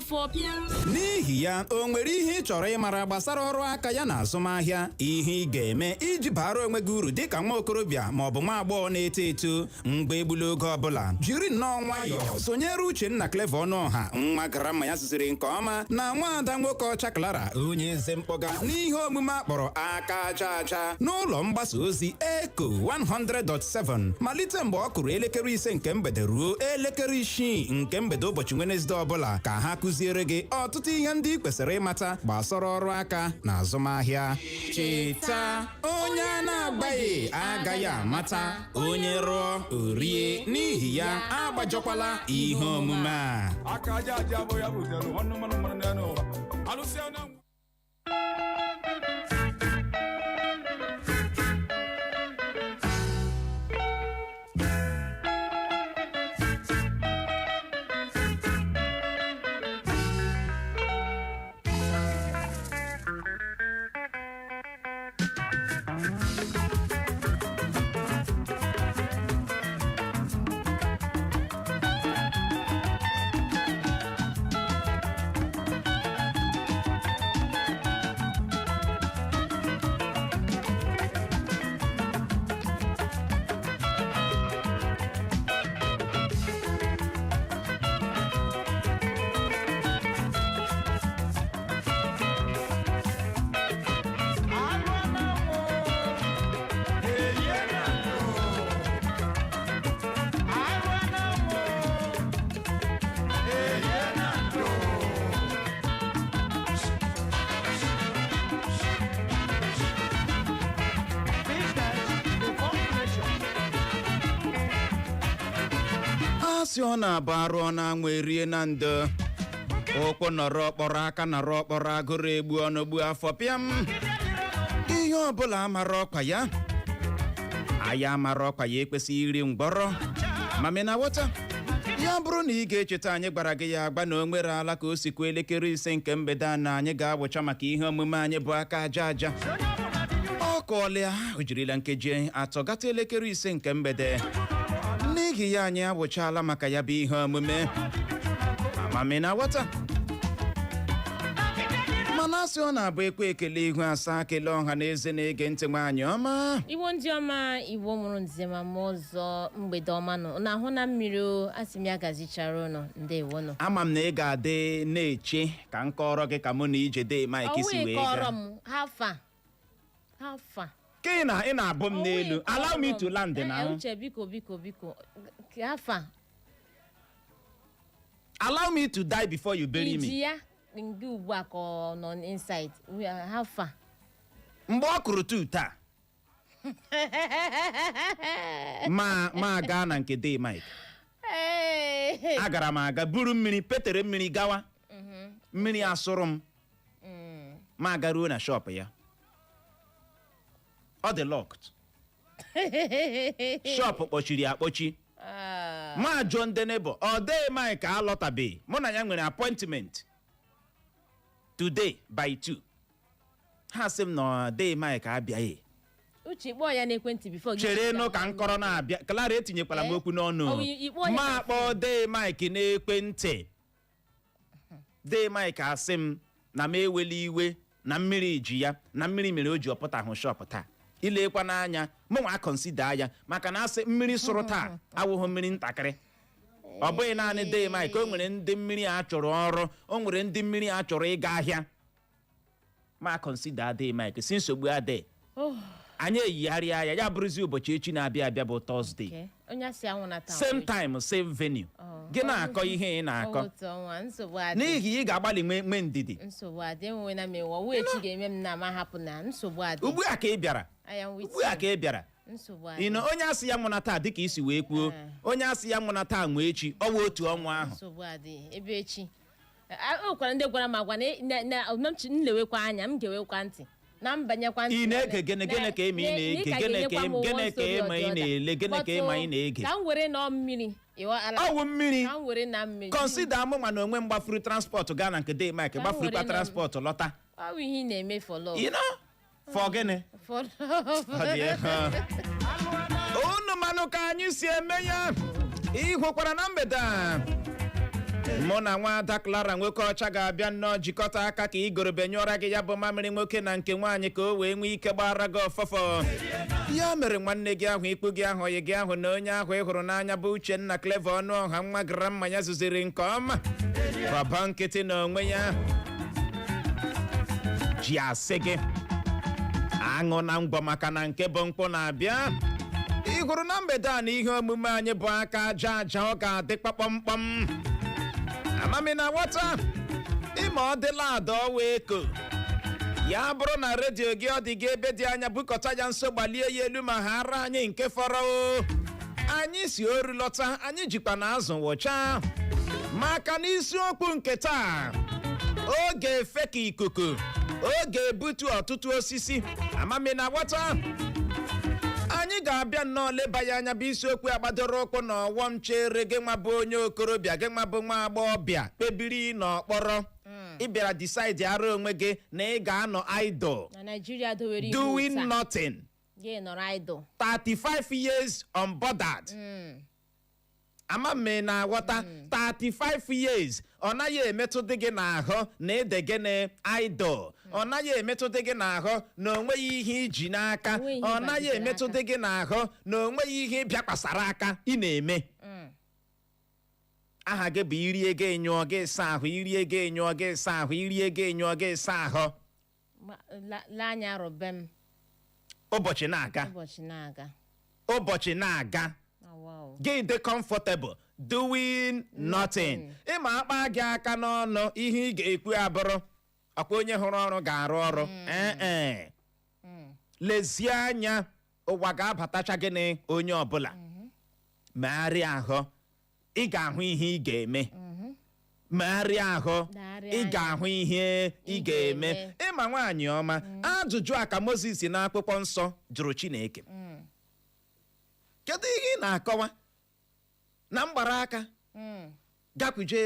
afọ pịa. N'ihi ya, o nwere ihe ị chọrọ ịmara gbasara ọrụ aka ya na azụmahịa, ihe ị ga-eme iji bara onwe gị uru dịka nwa okorobịa ma ọ bụ nwa agbọghọ na-eto eto. Mgbe egbula oge ọbụla, jiri nnọọ nwayọọ sonyere Uchenna Clever Ọnụọha, nwa garama ya sisiri nke ọma, na nwaada nwoke ọcha Clara, onye eze mkpọga, n'ihe omume akpọrọ aka aja aja n'ụlọ mgbasa ozi Echo 100.7 malite mgbe ọ kụrụ elekere 5 nke mgbede ruo elekere 6 nke mgbede ụbọchị Wenesde ọbụla, ka ha kụziere gị ọtụtụ ihe ndị ị kwesịrị ịmata gbasara ọrụ aka na azụmahịa. Cheta, onye a na-agbaghị agaghị amata, onye rụọ orie, n'ihi ya agbajọkwala ihe omume a. Ọ na-aba arụ ọ na-anwa erie na ndo okpo nọrọ ọkpọrọ aka nọrọ ọkpọrọ agụrụ egbu ọnụgbu afọ pịam. Ihe ọbụla amara ọkwa ya, aya amara ọkwa ya ekwesịghị iri mgbọrọ ma mena wọta. Ya bụrụ na ị ga-echeta, anyị gbara gị ya agba na o nwere ala ka o sikwa elekere 5 nke mgbede a na anyị ga-abụcha maka ihe omume anyị bụ aka aja aja. Ọ kọọlịa o jirila nkeji 3 gata elekere 5 nke mgbede. N'ihi ya anyị abụchaala maka ya bụ ihe omume amamina wata. Mana asị ọ na-abụ ekwe ekele ihu asaa kelee ọha na eze na-ege ntị nwaanyị ọma. Igbo ndị ọma, Igbo mụrụ nzema ma ọzọ mgbede ọma nọ na-ahụ na mmiri o, asị m ya gazichara ụnọ ndewo nọ. Ama m na ị ga-adị na-eche ka m kọrọ gị ka mụ na ije dee Mike si wee gaa. Kọrọ m hafa Ke ị na-abụ m n'elu. Allow me to land now. Uche biko hafa. Allow me to die before you bury me. Iji ya ndị ugbu a ka ọ nọ inside hafa. Mgbe ọ kụrụ tu taa ma gaa na nke dee Mike. Agara m aga buru mmiri petere mmiri gawa. Mmiri asụrụ m. Ma agaruo na shop ya. Ọ dị locked. Shop kpọchiri akpọchi. Ma John Denebo, ọ dee Mike alọtabe. Mụ na ya nwere appointment today by 2. Ha sị m na dee Mike abịaghị. Uche kpọọ ya n'ekwentị before gị. Chere nụ ka nkọrọ na-abịa. Clara etinyekwala m okwu n'ọnụ. Ma kpọọ dee Mike n'ekwentị. Dee Mike asị m na m eweli iwe na mmiri ji ya, na mmiri mere o ji ọpụta hụ shop taa. Ilekwa n'anya mụ nwa consider ya maka na asị mmiri sụrụ taa awụghị mmiri ntakịrị. Ọ bụghị naanị dee Mike, o nwere ndị mmiri a chọrọ ọrụ, o nwere ndị mmiri a chọrọ ịga ahịa. Ma consider dee Mike si nsogbu adị. Anyị eyigharịa ya bụrụzi ụbọchị echi na-abịa abịa bụ Thursday. Same time, same venue. Gị na-akọ ihe ị na-akọ. N'ihi ị ga-agbalị nwe ndidi. Ugbu a ka ị bịara. Onye asị ya nwụna taa dịka isi wee kwuo, onye asị ya nwụna taa nwee echi, ọ wụ otu ọnwa ahụ. O kwara ndị gwara m agwa na nlewekwa anya, m ga-ewekwa ntị. Na mbanyekwa ntị. Ị na-ege gene ka eme ị na-ege, gene ka eme ị na-ele, gene ka eme ị na-ege. Ka m were nọ mmiri. Ọwụ mmiri. Consider mụ nwa na onwe m gbafuru transport gaa na nke dee Mike, gbafurukwa transport lọta. Ọ bụ ihe ị na-eme for love. You know? For gịnị? For love. Unu manụ ka anyị si eme ya. Ị hụkwara na mgbede a mụ na nwada Clara nwoke ọcha ga-abịa nnọọ jikọta aka ka igorobe nyụọra gị ya bụ mamịrị nwoke na nke nwaanyị ka o wee nwee ike gbara gị ọfọfọ. Ya mere nwanne gị ahụ, ikpu gị ahụ, oyi gị ahụ na onye ahụ ị hụrụ n'anya bụ Uchenna Clever Ọnụọha nwa gara mmanya zuziri nke ọma baba nkịtị na onwe ya ji asị gị aṅụ na ngwọ maka na nke bụ mkpụ na-abịa. Ị hụrụ na mgbede a na ihe omume anyị bụ aka aja aja ọ ga-adị kpakpọmkpọm. Amami na nwata ịma ọ dịla ada ọwa eko ya bụrụ na redio gị ọ dị gị ebe dị anya bukọta ya nso gbalie ya elu ma ha ara anyị nke fọrọ o. Anyị si oru lọta, anyị jikwa na azụ wụcha maka n'isiokwu nke taa oge efe ka ikuku oge ebutu ọtụtụ osisi. Amami na nwata anyị ga-abịa nnọọ leba ya anya bụ isiokwu agbadoro ụkwụ na ọwọm chere gị nwa bụ onye okorobịa, gị nwa bụ nwa agbọghọbịa kpebiri n'ọkpọrọ ị bịara decide ara onwe gị na ị ga-anọ idle doing nothing 35 years unbothered. Amami na aghọta 35 years ọ naghị emetụ dị gị n'ahụ na ede gị na idol, ọ naghị emetụ dị gị n'ahụ na onweghị ihe iji n'aka, ọ naghị emetụ dị gị n'ahụ na onweghị ihe bịakwasara aka ị na-eme. Aha gị bụ irie gị enyụọ gị ịsa ahụ, irie gị enyụọ gị ịsa ahụ, irie gị enyụọ gị ịsa ahụ. Ụbọchị na-aga gị dị comfortable doing nothing. Ịma akpa gị aka n'ọnụ ihe ị ga-ekwu abụrụ ọkwa onye hụrụ ọrụ ga-arụ ọrụ. Lezie anya, ụwa ga-abatacha gị na onye ọbụla. Megharịa ahụ, ị ga-ahụ ihe ị ga-eme. Megharịa ahụ, ị ga-ahụ ihe ị ga-eme. Ịma nwaanyị ọma, ajụjụ a ka Moses n'akwụkwọ nsọ jụrụ Chineke. Kedu ihe ị na-akọwa na mgbara aka gakwuje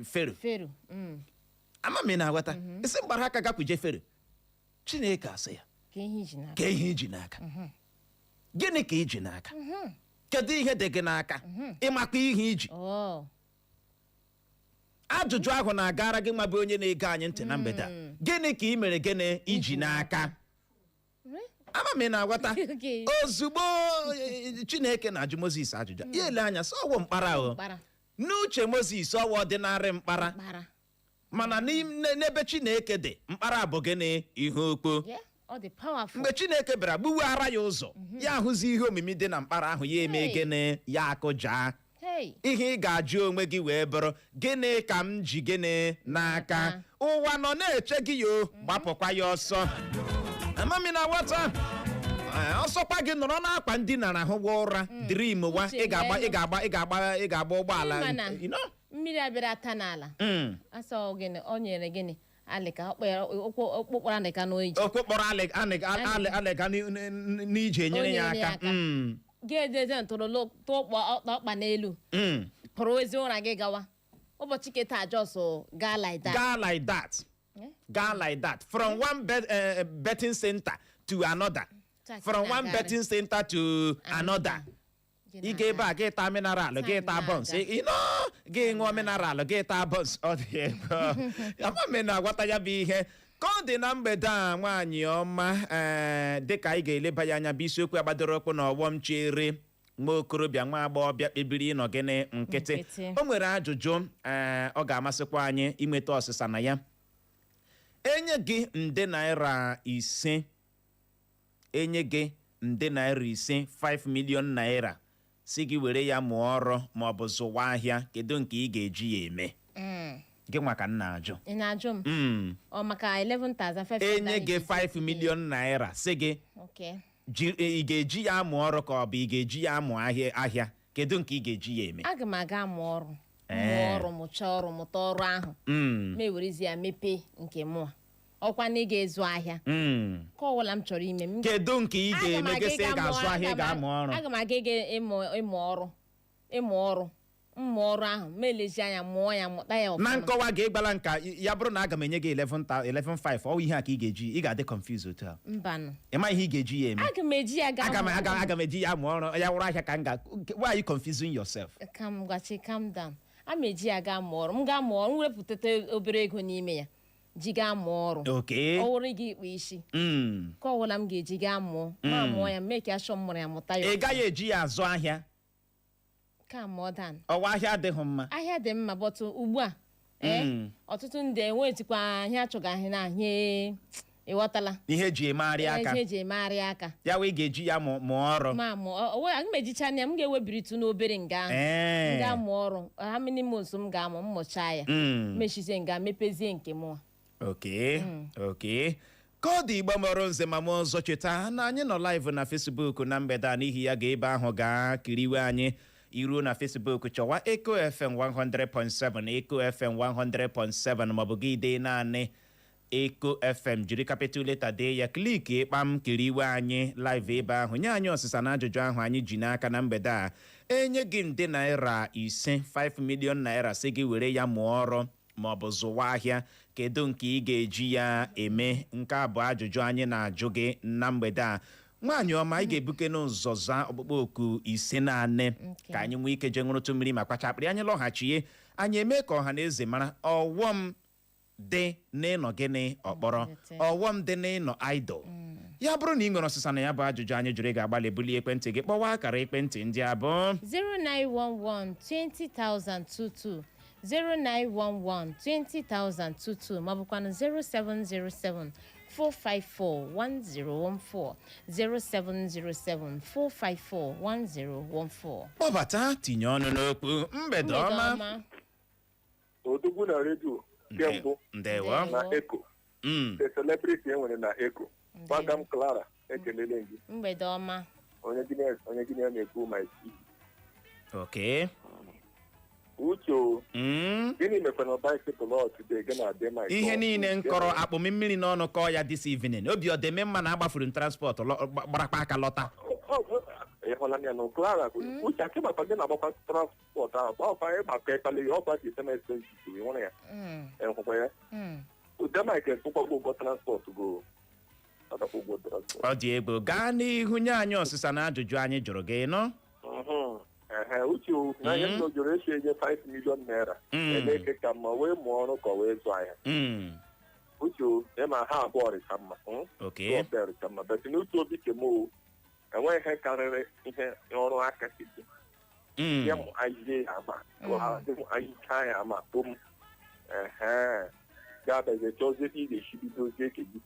Fero? Amami na aghọta isi mgbara aka gakwuje Fero. Chineke asị ya ka ihe iji n'aka. Gịnị ka iji n'aka? Kedu ihe dị gị n'aka? Ịmakwa ihe iji. Ajụjụ ahụ na-agara gị nwa bụ onye na-ege anyị ntị na mgbede a. Gịnị ka ị mere gịnị iji n'aka? Amami na aghọta ozugbo Chineke na-ajụ Moses ajụjụ ya ele anya sọ ọwụ mkpara o. N'uche Moses ọwụ ọdịnarị mkpara, mana n'ebe Chineke dị mkpara bụ gịnị ihe okpo. Mgbe Chineke bịara gbuwara ya ụzọ ya ahụzi ihe omimi dị na mkpara ahụ ya eme gịnị ya akụjaa. Ihe ị ga-ajụ onwe gị wee bụrụ gịnị ka m ji gịnị n'aka? Ụwa nọ na-eche gị yo, gbapụkwa ya ọsọ. Amami na nwata ọsọkwa gị nọrọ n'akwa ndina na ahụwa ụra dream wa ị ga-agba ụgbọala. Mmiri abịara ata n'ala asọ gịnị o nyere gịnị alịka okpokporo alịka n'oji, okpokporo alịka n'ije nyere ya aka. Ga-edeze ntụrụ ọkpa n'elu pụrụ ezi ụra gị gawa. Ụbọchị keta ajọsụ gaa like that from one betting center to another, from one betting center to another. Ị ga-ebe a gị taa mineral, gị taa buns, gị ṅụọ mineral, gị taa buns. Ọ dị ebe Amami na agwata ya bụ ihe ka ọ dị na mgbede a. Nwaanyị ọma dịka anyị ga-eleba ya anya bụ isiokwu agbadoro ụkwụ na ọwọm chere nwa okorobịa nwa agbọghọbịa kpebiri ịnọ gịnị nkịtị. O nwere ajụjụ ọ ga-amasịkwa anyị inweta ọsịsa na ya. Enye gị nde naira 5, enye gị nde naira 5, 5 million naira, si gị were ya mụọ ọrụ ma ọ bụ zụwa ahịa, kedu nke ị ga-eji ya eme? Gị nwa ka nna ajụ. Ị na-ajụ m? Ọ maka 11,500. Enye gị 5 million naira, si gị ị ga-eji ya amụ ọrụ ka ọ bụ ị ga-eji ya amụ ahịa, kedu nke ị ga-eji ya eme? Aga m aga amụ ọrụ, mụchaa ọrụ, mụta ọrụ ahụ, ma ewerezi ya mepee nke mụa. Ọkwa na ị ga-ezu ahịa ka ọwụla m chọrọ ime. Kedu nke ị ga-eme gịsị ị ga-azụ ahịa, ị ga-amụ ọrụ? Aga m aga ịmụ ọrụ ahụ ma elezi anya mụọ ya, mụta ya ọfụma. Na nkọwa gị ịgbala nka ya bụrụ na aga m enye gị 11,500 ọ ihe a ka ị ga-eji, ị ga-adị confused otu a. Mbanụ. Ị ma ihe ị ga-eji ya eme? Aga m eji ya aga m eji ya amụ ọrụ ya wụrụ ahịa ka m ga. Why are you confusing yourself? Calm down. ameji ya ga mụọ ọrụ m ga mụọ ọrụ wepụta obere ego n'ime ya ji ga mụọ ọrụ ọ wụrụ gị ikpu isi ka ọ wụla m ga-eji ga mụọ ma mụọ ya mee ka achọ mụrụ ya mụta ya ị gaghị eji ya azụ ahịa ka mụọ dan ọwa ahịa adịghị mma ahịa dị mma bọtụ ugbu a ọtụtụ ndị enwetikwa ahịa achọgaghị na ahịa ịghọtala ihe eji emegharị aka ihe eji emegharị aka ya wee ga-eji ya mụọ ọrụ ma mụọ aga m ejicha anya m ga-ewebiritu n'obere nga ahụ m ga-amụ ọrụ ha minimums m ga-amụ mmụcha ya mechizie nga mepezie nke mụọ oke ka ọ dị Igbo mụrụ nze ma mụ ọzọ cheta na anyị nọ live na Facebook na mgbede a n'ihi ya ga-ebe ahụ gaa kiriwe anyị iruo na Facebook chọwa Eco FM 100.7 Eco FM 100.7 maọbụ gị dee naanị Eco FM jiri capital letter dee ya kliki kpam kiriwe anyị live ebe ahụ nye anyị ọsịsa na ajụjụ ahụ anyị ji n'aka na mgbede a enye gị nde naira 5 million naira si gị were ya mụọ ọrụ maọbụ zụwa ahịa kedu nke ị ga-eji ya eme nke a bụ ajụjụ anyị na-ajụ gị na mgbede a nwaanyị ọma ị ga-ebuke n'ụzọ za ọkpụkpọ oku 5 ka anyị nwee ike je ṅụrụtụ mmiri ma kpachapụrụ anyị lọghachie anyị eme ka ọha na eze mara ọghọm dị n'ịnọ gịnị ọkpọrọ ọghọm dị n'ịnọ idol ya bụrụ na ị nwere ọsịsa na ya bụ ajụjụ anyị jụrụ ị ga-agbalị bulie ekwentị gị kpọwa akara ekwentị ndị a bụ 0911 20,022 0911 20,022 maọbụkwanụ 0707 454-1014 0707-454-1014 kpọbata tinye ọnụ n'okwu mgbede ọma odogwu na redio kembụ ndewo na Eco the celebrity enwere na Eco Madam Clara ekelele gị mgbede ọma onye gị na-ekwu my speed okay Ucho gịnị mekwa na bicycle today gị na-adị ma ihe niile nkọrọ akpụmị mmiri n'ọnụ kọọ ya this evening obi ọ dị mma na agbafuru transport gbarakpa aka lọta ịhụla ya na Clara uche akị maka gị na-agbakwa transport ahụ gbakwa ịgbakọ ịkpali ọkwa ka SMS ịhụrụ ya ịhụkwa ya udemike tụkwagbo ụgwọ transport go ọ dị egbo gaa n'ihu nye anyị ọsịsa na ajụjụ anyị jụrụ gị nọ uche na ihe ndị jụrụ esi enye 5 million naira eme ka mma wee mụọ ọrụ ka wee zụ ahịa uche ịma ha abụọ rịka mma rịka mma bet n'uche obi kemo enweghị ihe karịrị ihe ọrụ aka site ya mụ azie ama ahicha ya ama kpom ga-abazie chọzie ị ga-esi bidozie kedu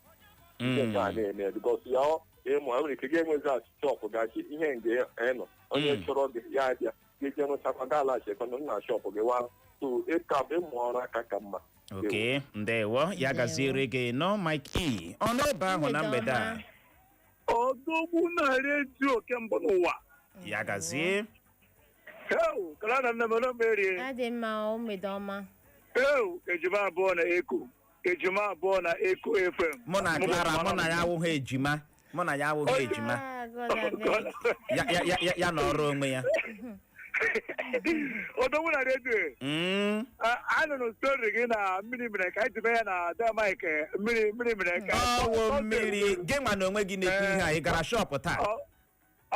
ihe ka a na-eme bikos ya ịmụ nwere ike ga-enwezi achịchọpụ gachi ihe nge nọ onye chọrọ gị ya abịa ga-eji rụchakwa galachi ekwanụ na shọpụ gị wa so ịka ịmụ ọrụ aka ka mma oke ndewo ya gaziere gị nọ Mike E ọnụ ebe ahụ na mgbede a odogwu na redio kemgbe n'ụwa ya gazie kala na nne merie adị mma mgbede ọma ejima abụọ na Eco ejima abụọ na Eco FM mụ na Clara mụ na ya awụghị ejima mụ na ya awụghị ejima ya na ọrụ onwe ya odogwu na redio anụrụ stori gị na mmiri mere ka anyị ya na Mike mmiri mere ka ọwụ mmiri gị nwa na onwe gị na-ekwu ihe a ị gara shọpụ taa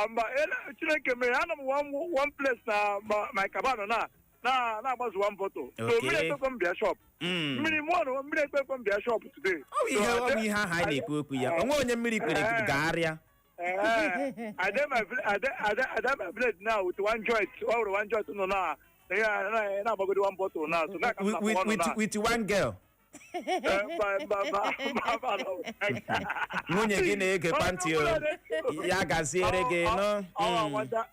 mba Chineke mere ana m one place na my cabana na-agbazu one photo so mmiri ekpekwe m bịa shop mmiri ekpekwe m bịa shop today ọ ihe ahụ anyị na-ekwu okwu ya onwe onye mmiri kwere gagharịa I did my blade now with one joint no na about one bottle now so with one girl nwunye gị na-ege panti ya gaziere gị nọ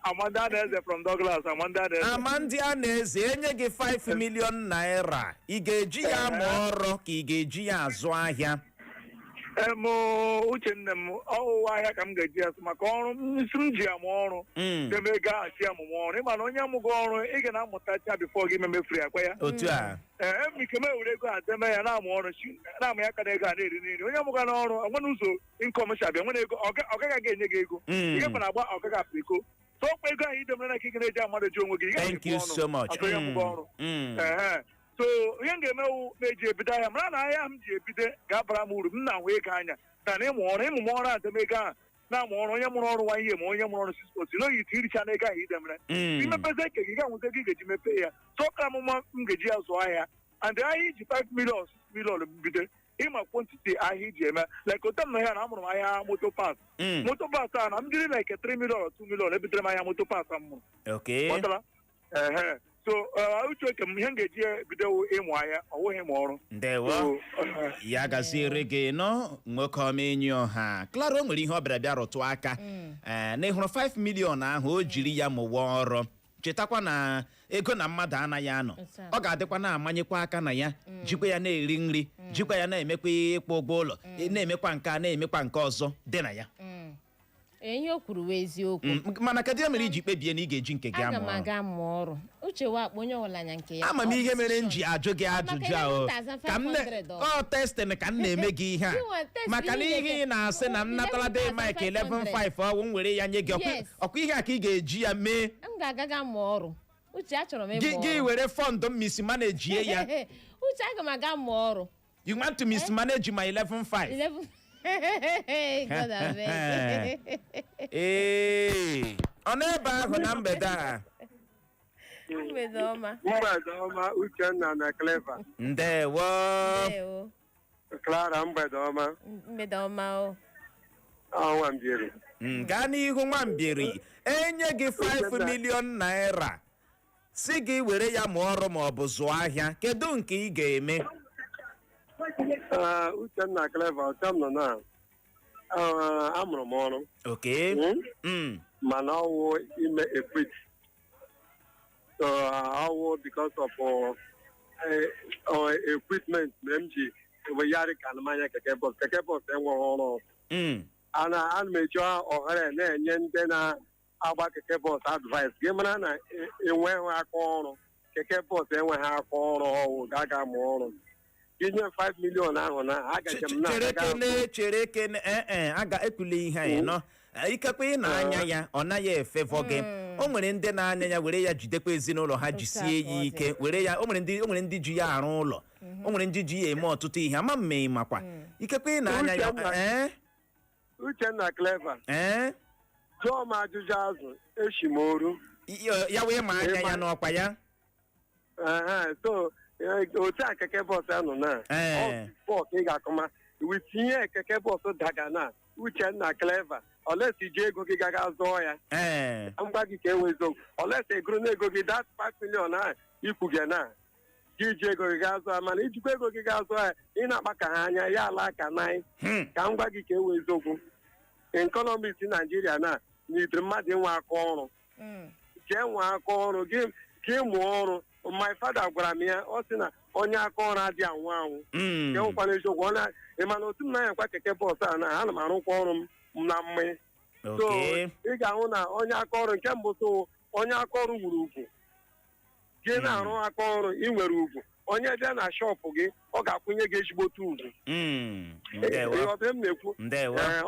Amanda Eze from Douglas Amandi Anaeze enye gị 5 million naira ị ga-eji ya mụọ ọrụ ka ị ga-eji ya azụ ahịa uche nne m ọwụwa ahịa ka m ga-eji ya maka ọrụ isi m ji amụ ọrụ deme gaghachi amụmụ ọrụ ịma na onye amụgo ọrụ ị ga na-amụtacha bifo gị memefuri akwa ya otu a ike m ewere ego a deme ya na-amụ ọrụ na-amụ ya ka na ego a na-eri nri onye amụga n'ọrụ nwere ụzọ inkọm si abịa nwere ego ọ gaghị aga enye gị ego ihe kwana agba ọ gaghị apụ iko tọkwa ego ahụ idemere na ka ị ga-eji amadụ ji onwe gị ị gaghị ọrụ so ihe m ga-emewu na-eji ebido ahịa mara na ahịa m ji ebido ga-abara m uru m na-ahụ ego anya na ịmụ ọrụ a demego ahụ na-amụ ọrụ onye mụrụ ọrụ 1 year ma onye mụrụ ọrụ 6 months n'oyi iti iricha na ego ahụ idemere imepezi eke gị ga-nweta ego ị ga-eji mepee ya sọka amụma m ga-eji ya zụọ ahịa and ahịa iji 5 million 6 million bido ịma kwantiti ahịa iji eme like otem na ya na amụrụ m ahịa moto pas a na m jiri like 3 million or 2 million ebitere m ahịa moto pas a m mụrụ so uche oke m ihe m ga-eji bido ịmụ ahịa ọ wụghị m ọrụ ndewo ya gaziere gị nọ nwoke ọma enyi ọha Clara o nwere ihe ọ bịara bịa rụtụ aka na ịhụrụ 5 million ahụ o jiri ya mụwa ọrụ chetakwa na ego na mmadụ anaghị anọ ọ ga-adịkwa na-amanyekwa aka na ya jikwa ya na-eri nri jikwa ya na-emekwa ịkwụ ụgwọ ụlọ na-emekwa nke a na-emekwa nke ọzọ dị na ya ihe o kwuru wee eziokwu mana kedu ihe mere iji kpebie na ị ga-eji nke gị amụ ọrụ? Aga m aga mụọ ọrụ uche wakpo onye ọbụla anya nke ya ama m ihe mere m ji ajụ gị ajụjụ ahụ ka m testin ka m na-eme gị ihe a maka na ihe ị na-asị na m natara de Mike 11.5 ọwụ m were ya nye gị ọkwa ihe a ka ị ga-eji ya mee. M ga-aga mụọ ọrụ uche achọrọ m ịmụ ọrụ gị were fọndụ mismanejie ya uche aga m aga mụọ ọrụ. You want to mismanage my 11.5? Ee, ọ na-ebe ahụ na mgbede a. Mgbede ọma. Mgbede ọma Uchenna na Clever. Ndewo. Clara mgbede ọma. Mgbede ọma o. Nwambiri. Gaa n'ihu Nwambiri. Enye gị 5 million naira. Si gị were ya mụọ ọrụ ma ọ bụ zụọ ahịa. Kedu nke ị ga-eme? Uchenna Clever ọcha m nọ na amụrụ m ọrụ. Okay. Mana ọwụ ime equity. So ọwụ because of equipment na m ji ewegharị ka anụmanya keke bọs enweghị ọrụ. Ana m eji ohere na-enye ndị na-agba keke bọs advice gị mara na enweghị aka ọrụ keke bọs enweghị aka ọrụ ọwụ ga-aga mụ ọrụ. Inye 5 million ahụ na agaje m na chere kene aga ekule ihe anyị nọ ikekwe ị na-anya ya ọ naghị efevọ gị o nwere ndị na-anya ya were ya jidekwa ezinụlọ ha jisie ya ike were ya o nwere ndị ji ya arụ ụlọ o nwere ndị ji ya eme ọtụtụ ihe ama mme makwa ikekwe ị na-anya ya Uchenna Clever jụọ m ajụjụ azụ eshi m oru ya wee ma anya ya n'ọkwa ya so otu a keke bọs anọ na bọs ị ga-akụma tinye keke bọs daga na Uchenna Clever olesi ji ego gị gaga zụọ ya ngwa gị ka enwezo olesi egoro na ego gị dat 5 million a ikwuge na gị ji ego gị gaa zụọ ya mana ijikwa ego gị gaa zụọ ya ị na-akpa ka ha anya ya ala ka nanyị ka ngwa gị ka enwezokwu ekọnọmis Naijiria na n'idiri mmadụ inwe aka ọrụ jee nwee aka ọrụ gị ka ị mụọ ọrụ my father gwara m ya ọ sị na onye aka ọrụ adịghị anwụ anwụ nke nwekwana eziokwu ịmana otu m na-anyakwa keke bọs a na ana m arụkwa ọrụ m na mmanya so ị ga-ahụ na onye aka ọrụ nke mbụ so onye aka ọrụ nwere ugwu gị na-arụ aka ọrụ ị nwere ugwu onye bịa na shọpụ gị ọ ga-akwụnye gị ezigbote ugwu ịghọta m na-ekwu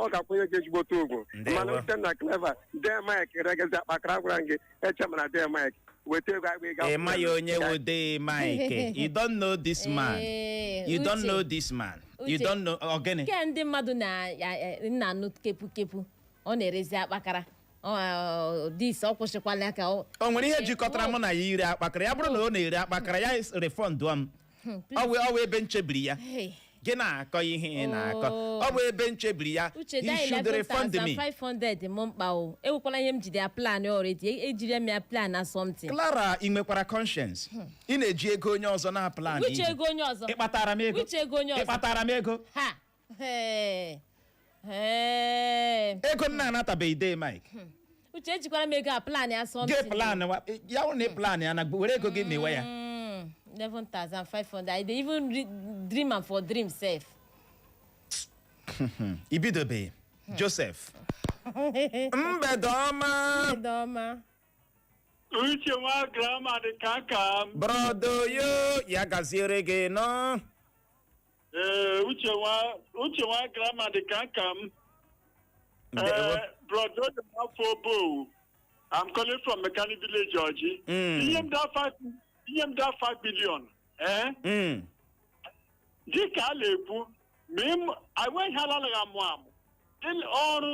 ọ ga-akwụnye gị ezigbote ugwu mana Uchenna Clever dee Mike regezi akpakara gwara gị echemara dee Mike weta ego agba ịga ịmaghị onye wode Mike you don't know this man you don't know this man you don't know ogene ke ndị mmadụ na-anụ kepu ọ na-erezi akpakara dis ọ kwụsịkwala ka o nwere ihe jikọtara mụ na ya iri akpakara ya bụrụ na ọ na-eri akpakara ya refọndụ m ọ wee ebe nchebiri ya gị na-akọ ihe ị na-akọ ọ bụ ebe nchebiri ya he should refund me 500 m mkpa o ewekwala ihe m jide ya plan already ejiri m ya plan na something. Clara ị nwekwara conscience ị na-eji ego onye ọzọ na plan uche ego onye ọzọ ịkpatara m ego uche ego onye ọzọ ịkpatara m ego ha ego nna anatabeghị de Mike uche ejikwara m ego a plan ya something gị plan ya wụ na plan ya na were ego gị mewe ya 11,500 I dey even dream am for dream sef. Ibidobe Joseph mgbede ọma uche nwa grama dị ka aka m brodo yo ya gaziere gị nọ uche nwa grama dị ka aka m brodo dị n'afọ obo I'm calling from Mechanic Village Georgie ihe m da 5 billion dịka a na-ekwu ma enweghị alalaghị amụ ọrụ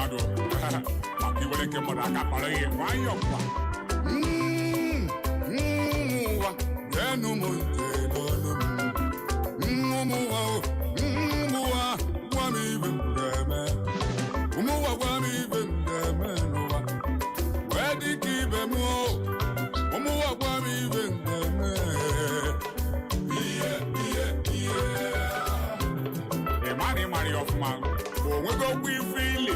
mmadụ maka iwere nke mmadụ aka kpara ihe nwayọọ kwa ụwa enu m n'olu m ụmụnwa gwa m ibe m ga-eme ụmụnwa gwa m ibe m ga-eme n'ụwa wee dị ka ibe m ụmụnwa gwa m ibe m ga-eme ihe ịmara ya ọfụma onwego okwu ife ili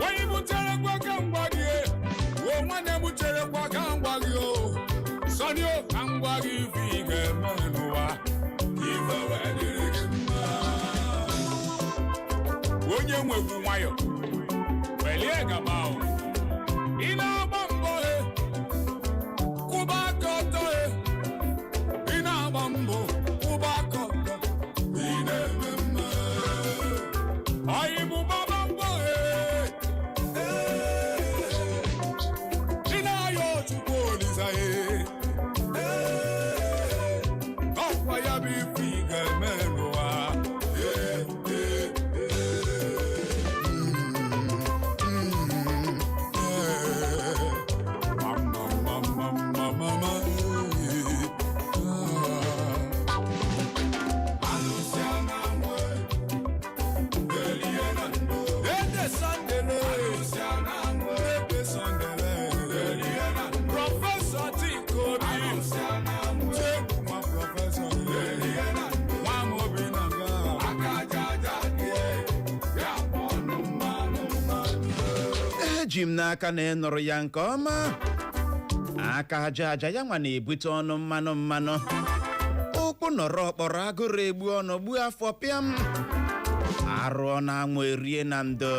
onye butere gwa ka mgba gị o nwanne m chere gwa ka mgba gị o sọnị o ka mgba gị ife ị ga-eme n'ụwa ife wee dịrị gị mma onye nwegwu nwayọ welie gaba o ị na-agba mbọ kwụba aka ọtọ ị na-agba mbọ kwụba aka ọtọ ị na-eme mma ọyị mụ gbaba mbọ ị na-ayọ Chukwu Olisa ọkwa ya bụ ife ị ga-eme n'ụwa eji m n'aka na ị nụrụ ya nke ọma aka aja aja ya nwa na-ebute ọnụ mmanụ ụkwụ nọrọ ọkpọrọ agụrụ egbu ọnụ gbuo afọ pịam arụ na-anwụ erie na ndo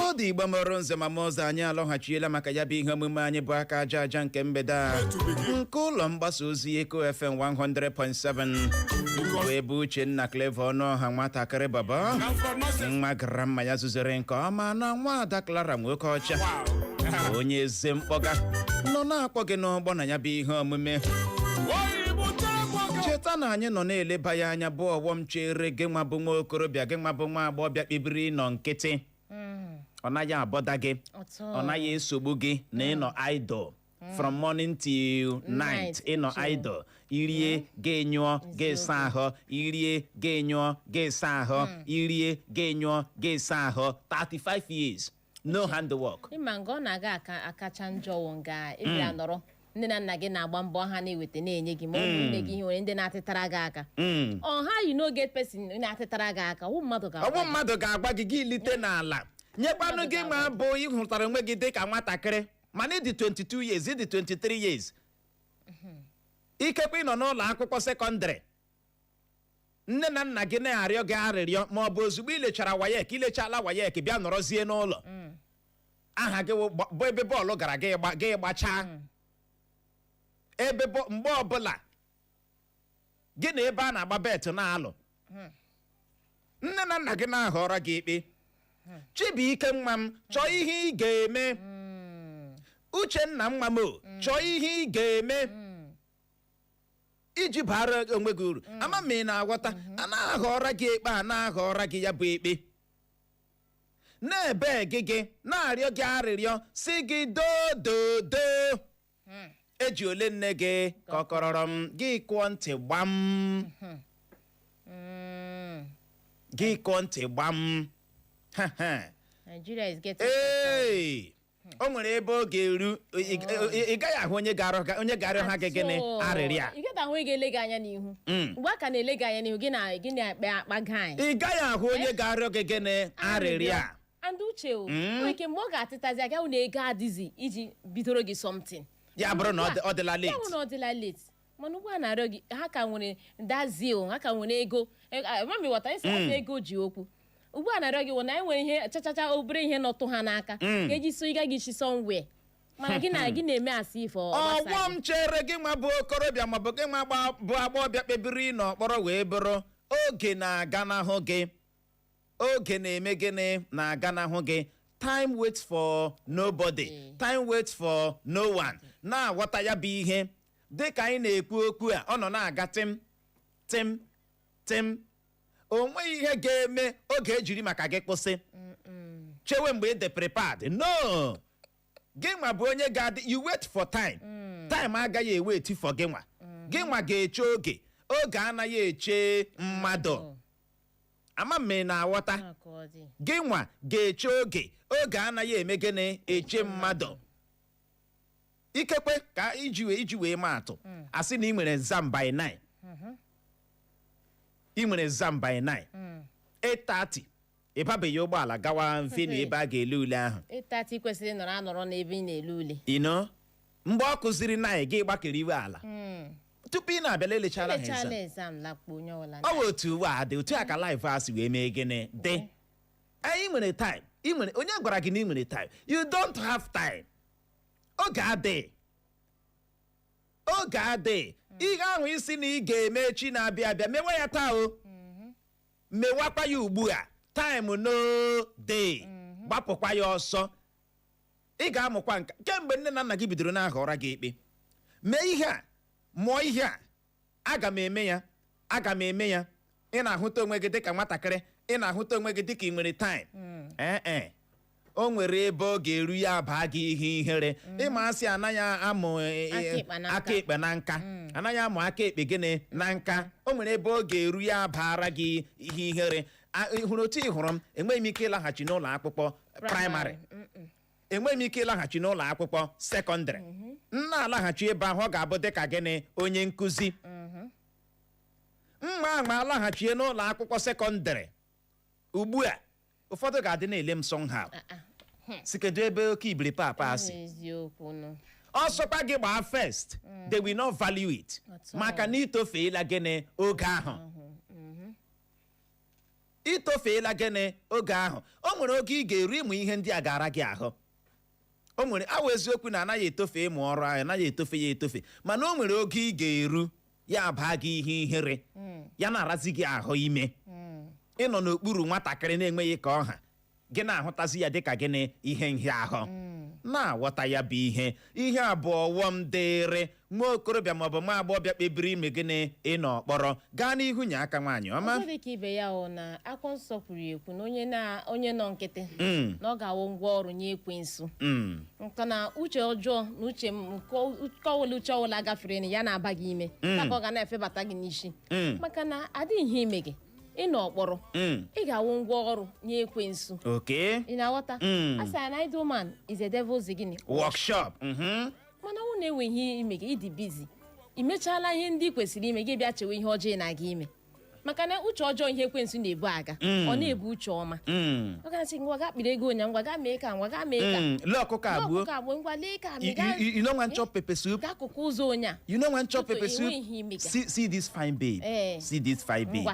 ọ dị igba mọrọ nze ma ọzọ anyị alọghachiela maka ya bụ ihe omume anyị bụ aka aja aja nke mgbede a nke ụlọ mgbasa ozi Eko FM 100.7 wee bụ Uchenna Clever Ọnụọha nwatakịrị baba nwa gara mma ya zuzere nke ọma na nwa Ada Clara nwoke ọcha onye eze mkpọga nọ na-akpọ gị n'ụgbọ na ya bụ ihe omume cheta na anyị nọ na-eleba ya anya bụ ọghọm chere gị nwa bụ nwa okorobịa gị nwa bụ nwa agbọghọbịa kpebiri nọ nkịtị ọ naghị abọda gị ọ naghị esogbu gị na ịnọ idle from morning till night ịnọ idle irie ga-enyụọ ga-esa ahụ irie ga-enyụọ ga-esa ahụ irie ga-enyụọ ga-esa ahụ 35 years no handwork. ịma nga ọ na-aga akacha njọ nga ịbịa nọrọ nne na nna gị na-agba mbọ ha na-eweta na-enye gị ma ọ bụ nne gị ihe nwere ndị na-atịtara gị aka ọha yi n'oge pesin na-atịtara gị aka ọwụ mmadụ ga-agba gị gị lite n'ala nyekwanụ gị ma bụ ịhụtara onwe gị dị ka nwatakịrị mana ịdị 22 years ịdị 23 years ikekwe ịnọ n'ụlọ akwụkwọ sekọndịrị nne na nna gị na-arịọ gị arịrịọ ma ọ bụ ozugbo ilechala wayek bịa nọrọzie n'ụlọ aha gị bụ ebe bọọlụ gara gị gbachaa mgbe ọbụla gị na ebe a na-agba bet na-alụ nne na nna gị na-ahọrọ gị ikpe Chibuike nwa m chọọ ihe ị ga-eme Uchenna nwa m chọọ ihe ị ga-eme iji bara onwe gị uru ama m ị na-aghọta a na-aghọrọ gị ikpe a na-aghọrọ gị ya bụ ikpe na-ebe gị na-arịọ gị arịrịọ si gị dododo eji ole nne gị ka ọ kọrọrọ m gị kụọ ntị gbam gị kụọ ntị gbam Nigeria is getting o nwere ebe ọ ga-eru ị gaghị ahụ onye ga-arịọ ha gị gịnị arịrịa ị gaghị ahụ onye ga-ele gị anya n'ihu mgbe a ka na-ele gị anya n'ihu gị na-akpa gị anyị ị gaghị ahụ onye ga-arịọ gị gịnị arịrịa and uche o nwere ike mgbe ọ ga-atịtazi aga hụ na ego adịzi iji bidoro gị something ya bụrụ na ọ dịla late mana ugbu a na-arịọ gị ha ka nwere dazil ha ka nwere ego mami ghọta isi ego ji okwu ugbu a na-arịọ gị na anyị nwere ihe chachacha obere ihe nọtụ ha n'aka ga-eji so ịga gị chi somewhere mana gị na-eme asị ife ọgwọ m chere gị nwa bụ okorobịa maọbụ gị nwa bụ agbọghọbịa kpebiri n'ọkpọrọ wee bụrụ oge na-aga n'ahụ gị oge na-eme gịnị na-aga n'ahụ gị time waits for nobody time waits for no one na-aghọta ya bụ ihe dị ka anyị na-ekwu okwu a ọ nọ na-aga tim tim tim onweghị ihe ga-eme oge ejiri maka gị kwụsị chewe mgbe ị dị prepared no gị nwa bụ onye ga-adị you wait for time time agaghị eweti for gị nwa gị nwa ga-eche oge anaghị eche mmadụ ama m na-aghọta gị nwa ga-eche oge anaghị eme gịnị eche mmadụ ikekwe ka iji wee maa atụ asị na ị nwere exam by 9 ị nwere exam by 9 8:30 ịbabeghị ụgbọala gawa venue ebe a ga-ele ule ahụ 8:30 kwesịrị nọrọ n'ebe ị na-ele ule mgbe ọ kụziri 9 gị gbakere iwe ala tupu ị na-abịa lelechara ha exam ọ bụ otu ụwa dị otu a ka life a si wee mee gịnị dị anyị nwere time onye gwara gị na ị nwere time you don't have time oge adịghị ihe ahụ isi na ị ga-eme echi na-abịa abịa mewe ya taa mewakwa ya ugbu a time no day gbapụkwa ya ọsọ ị ga-amụkwa nka kemgbe nne na nna gị bidoro na-aha ụra gị ikpe mee ihe a mụọ ihe a aga m eme ya ị na-ahụta onwe gị dịka nwatakịrị ị na-ahụta onwe gị dịka ị nwere time o nwere ebe ọ ga-eru ya baa gị ihe ihere ịma asị anaghị amụ aka ekpe na nka anaghị amụ aka ekpe gịnị na nka o nwere ebe ọ ga-eru ya baara gị ihe ihere hụrụ otu ị hụrụ m enweghị m ike ịlaghachi n'ụlọ akwụkwọ praịmarị enweghị m ike ịlaghachi n'ụlọ akwụkwọ sekọndịrị na-alaghachi ebe ahụ ọ ga-abụ dịka gịnị onye nkụzi mma alaghachie n'ụlọ akwụkwọ sekọndịrị ugbu a ụfọdụ ga-adị na-ele m somehow si kedu ebe oke ibiri papa asị ọsọkwa gị gbaa first they will not value it maka na itofeela gịnị oge ahụ o nwere oge ị ga-eru ịmụ ihe ndị a gara gị ahụ o nwere awụ eziokwu na anaghị etofe ịmụ ọrụ ahụ anaghị etofe ya etofe mana o nwere oge ị ga-eru ya baa gị ihe ihere ya na-arazi gị ahụ ime ịnọ n'okpuru nwatakịrị na-enweghị ka ọha gị na-ahụtazi ya dịka gịnị ihe nhịahụ na-aghọta ya bụ ihe abụọ ọghọm dịrị nwa okorobịa maọbụ nwa agbọghọbịa kpebiri ime gịnị ịnọ kpọrọ gaa n'ihu nye aka nwaanyị ọma ọzọ dịka ibe ya na akwụkwọ nsọ kwuru ekwu na onye nọ nkịtị na ọ ga-awụ ngwa ọrụ nye ekwensu nka na uche ọjọọ na uche ọwụla uche ọwụla gafere ya na-aba gị ime ka ọ ga na-efebata gị n'isi maka na adịghị ime gị ịnọ ọkpọrọ ị ga-awụ ngwa ọrụ nye ekwensu ị na-aghọta asị na idle man is a devil's gịnị workshop mana ọ na-enweghị ime gị ịdị bizi imechala ihe ndị kwesịrị ime gị bịa chewe ihe ọjọọ na-aga ime maka na uche ọjọọ ihe ekwensu na-ebu aga ọ na-ebu uche ọma ọ ga-asị ngwa ga kpịrị ego nya ngwa ga mee ka lee ọkụkọ abụọ ngwa lee ka you know one chop pepper soup ga-akụkụ ụzọ ọnya you know one chop pepper soup see this fine babe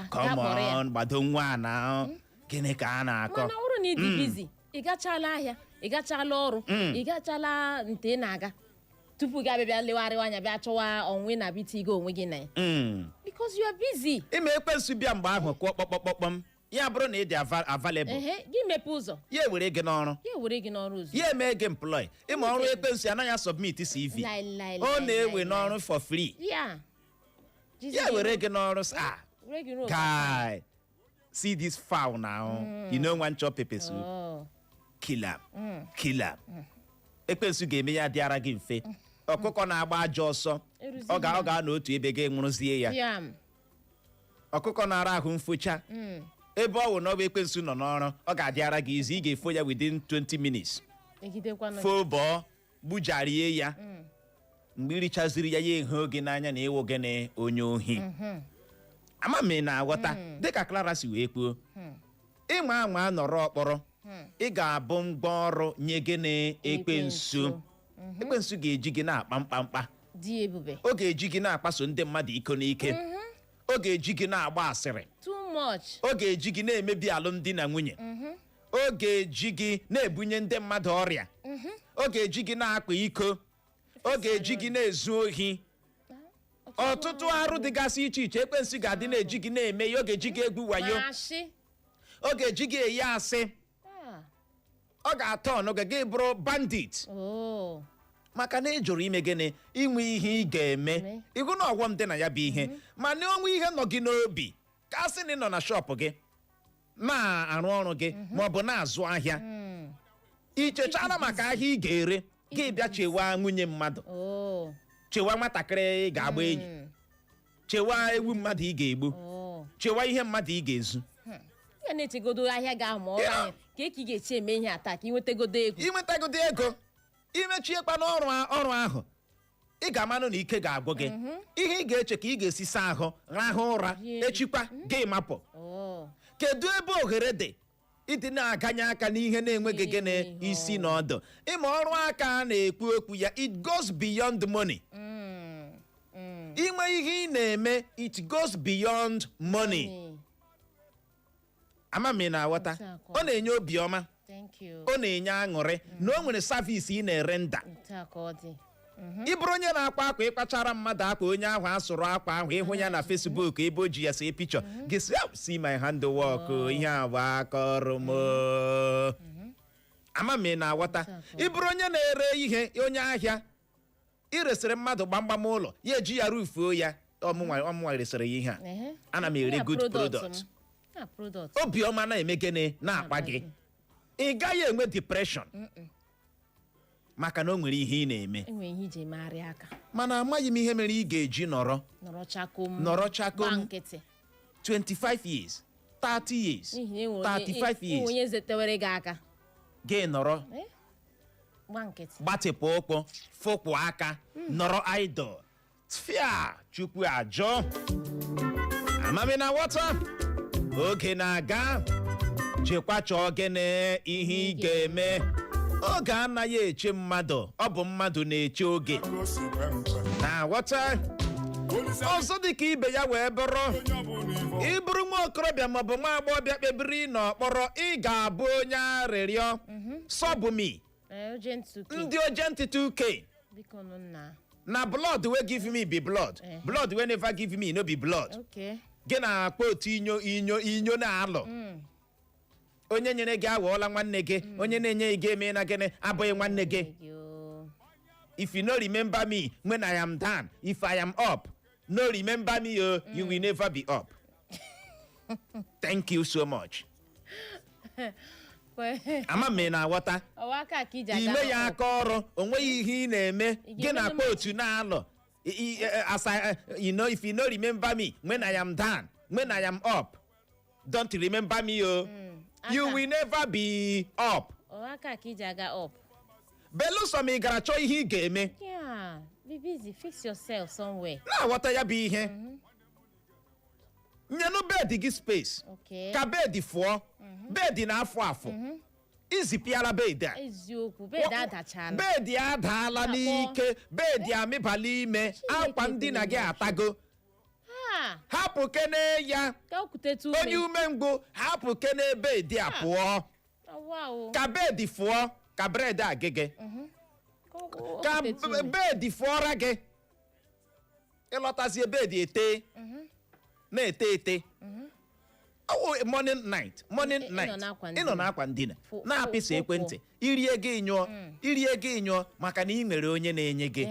come on gbado nwa na gịnị ka a na-akọ mana ọ bụrụ na ịdị bizi ị gachala ahịa ị gachala ọrụ ị gachala nte na-aga tupu gị abịa legharịwa anya bịa chọwa onwe na bitigo onwe gị na ya because you are busy ime ekwensu bịa mgbe ahụ kụọ kpọkpọkpọkpọm ya bụrụ na ị dị available gị mepe ụzọ ya ewere gị n'ọrụ ya eme gị employ ịma ọrụ ekwensu anaghị submit CV ọ na-ewe n'ọrụ for free ya ewere gị n'ọrụ guy see this fowl now you know one chop pepper soup kill am ekwensu ga-eme ya dịara gị mfe ọkụkọ na-agba ajọ ọsọ ọ ga n'otu ebe gị nwụrụzie ya ọkụkọ na-ara ahụ mfocha ebe ọ wụ na ọ bụ ekwensu nọ n'ọrụ ọ ga-adịara gị izu ị ga-efo ya within 20 minutes fo bọọ gbujarie ya mgbe irichaziri ya ehe oge n'anya na ịwụ gị na onye ohi ama m na-aghọta dịka Clara si wee kwuo ịnwa anwa nọrọ ọkpọrọ ị ga-abụ ngwa ọrụ nye gị na ekwensu ga-eji gị na-akpa mkpamkpa ọ ga-eji gị na-akpaso ndị mmadụ iko n'ike ọ ga-eji gị na-agba asịrị ọ ga-eji gị na-emebi alụmdi na nwunye ọ ga-eji gị na-ebunye ndị mmadụ ọrịa ọ ga-eji gị na-akpa iko ọ ga-eji gị na-ezu ohi ọtụtụ arụ dịgasị iche iche ekwensu ga-adị na-eji gị na-eme ya ọ ga-eji gị egwu wayo ọ ga-eji gị eyi asị ọ ga-atọ ọnụ gị bụrụ bandit maka na ị jụrụ ime gịnị inwe ihe ị ga-eme ịhụ na ọghọm dị na ya bụ ihe mana onwe ihe nọ gị n'obi ka a sị na ị nọ na shọpụ gị na-arụ ọrụ gị ma ọ bụ na-azụ ahịa ichechara maka ahịa ị ga-ere gị bịa chewa nwunye mmadụ chewa nwatakịrị ị ga-agba enyi chewa ewu mmadụ ị ga-egbu chewa ihe mmadụ ị ga-ezu ya na-echegodo ahịa ga-amụ ọrụ anyị ka ị ga-echi eme ihe ata ka inwetagodo ego imechiekwa n'ọrụ ahụ ị ga-amanụ na ike ga-agwụ gị ihe ị ga-eche ka ị ga-esi saa ahụ rahụ ụra echikwa gị mapụ kedu ebe ohere dị ịdị na-aganye aka n'ihe na-enweghị gị n'isi na ọdụ ịma ọrụ aka na-ekwu okwu ya it goes beyond money inwe ihe ị na-eme it goes beyond money ama m na aghọta ọ na-enye obiọma ọ na-enye aṅụrị na o nwere savisi ị na-ere nda ị bụrụ onye na-akwa akwa ịkpachara mmadụ akwa onye ahụ asụrụ akwa ahụ ịhụ ya na Facebook ebe o ji ya see pichọ gị si my handwork ihe a bụ aka ọrụ m ama m na aghọta ị bụrụ onye na-ere ihe onye ahịa iresịrị mmadụ gbamgbam ụlọ ya eji ya rufuo ya ọmụnwa resịrị ya ihe a ana m ere good product obiọma na-eme gịnị na-akpa gị ị gaghị enwe depression maka na o nwere ihe ị na-eme mana amaghị m ihe mere ị ga-eji nọrọ chakom 25 years 30 years 35 years onye zetewere gị aka gị nọrọ gbatịpụ ụkwụ fụkpụ aka nọrọ idol tfia chukwu ajọ amami na wọta oge na-aga jekwa chọọ gịnị ihe ị ga-eme oge anaghị eche mmadụ ọ bụ mmadụ na-eche oge na ghọta ọzọ dịka ibe ya wee bụrụ ịbụrụ nwa okorobịa maọbụ nwa agbọghọbịa kpebiri n'ọkpọrọ ị ga-abụ onye arịrịọ sọbụmi ndị ojenti 2K na blood wey give me be blood blood wey never give me no be blood gị na-akpọ otu inyo na-alụ onye nyere gị aghọọla nwanne gị onye na-enye gị eme na gịnị abụghị nwanne gị if you no remember me when I am down if I am up no remember me you will never be up thank you so much ama m na aghọta ime ya aka ọrụ onweghị ihe ị na-eme gị na akpa otu na-alụ if you no remember me when I am down when I am up don't remember me you will never be up beluso ma ị gara chọọ ihe ị ga-eme be busy fix yourself somewhere na-aghọta ya bụ ihe nyenụ bedi gị space ka bedi fụọ bedi na-afụ afụ izipịala bedi a eziokwu bedi adachala bedi adaala n'ike bedi amịbala ime akwa ndina gị atago hapụ kene ya onye umengwụ hapụ kene bedi a pụọ ka bedi fụọ ka bred agịgị ka bedi fụọra gị ịlọtazie bedi ete na-ete morning night ịnọ n'akwa ndina na-apịsị ekwentị irie gị nyụọ maka na ị nwere onye na-enye gị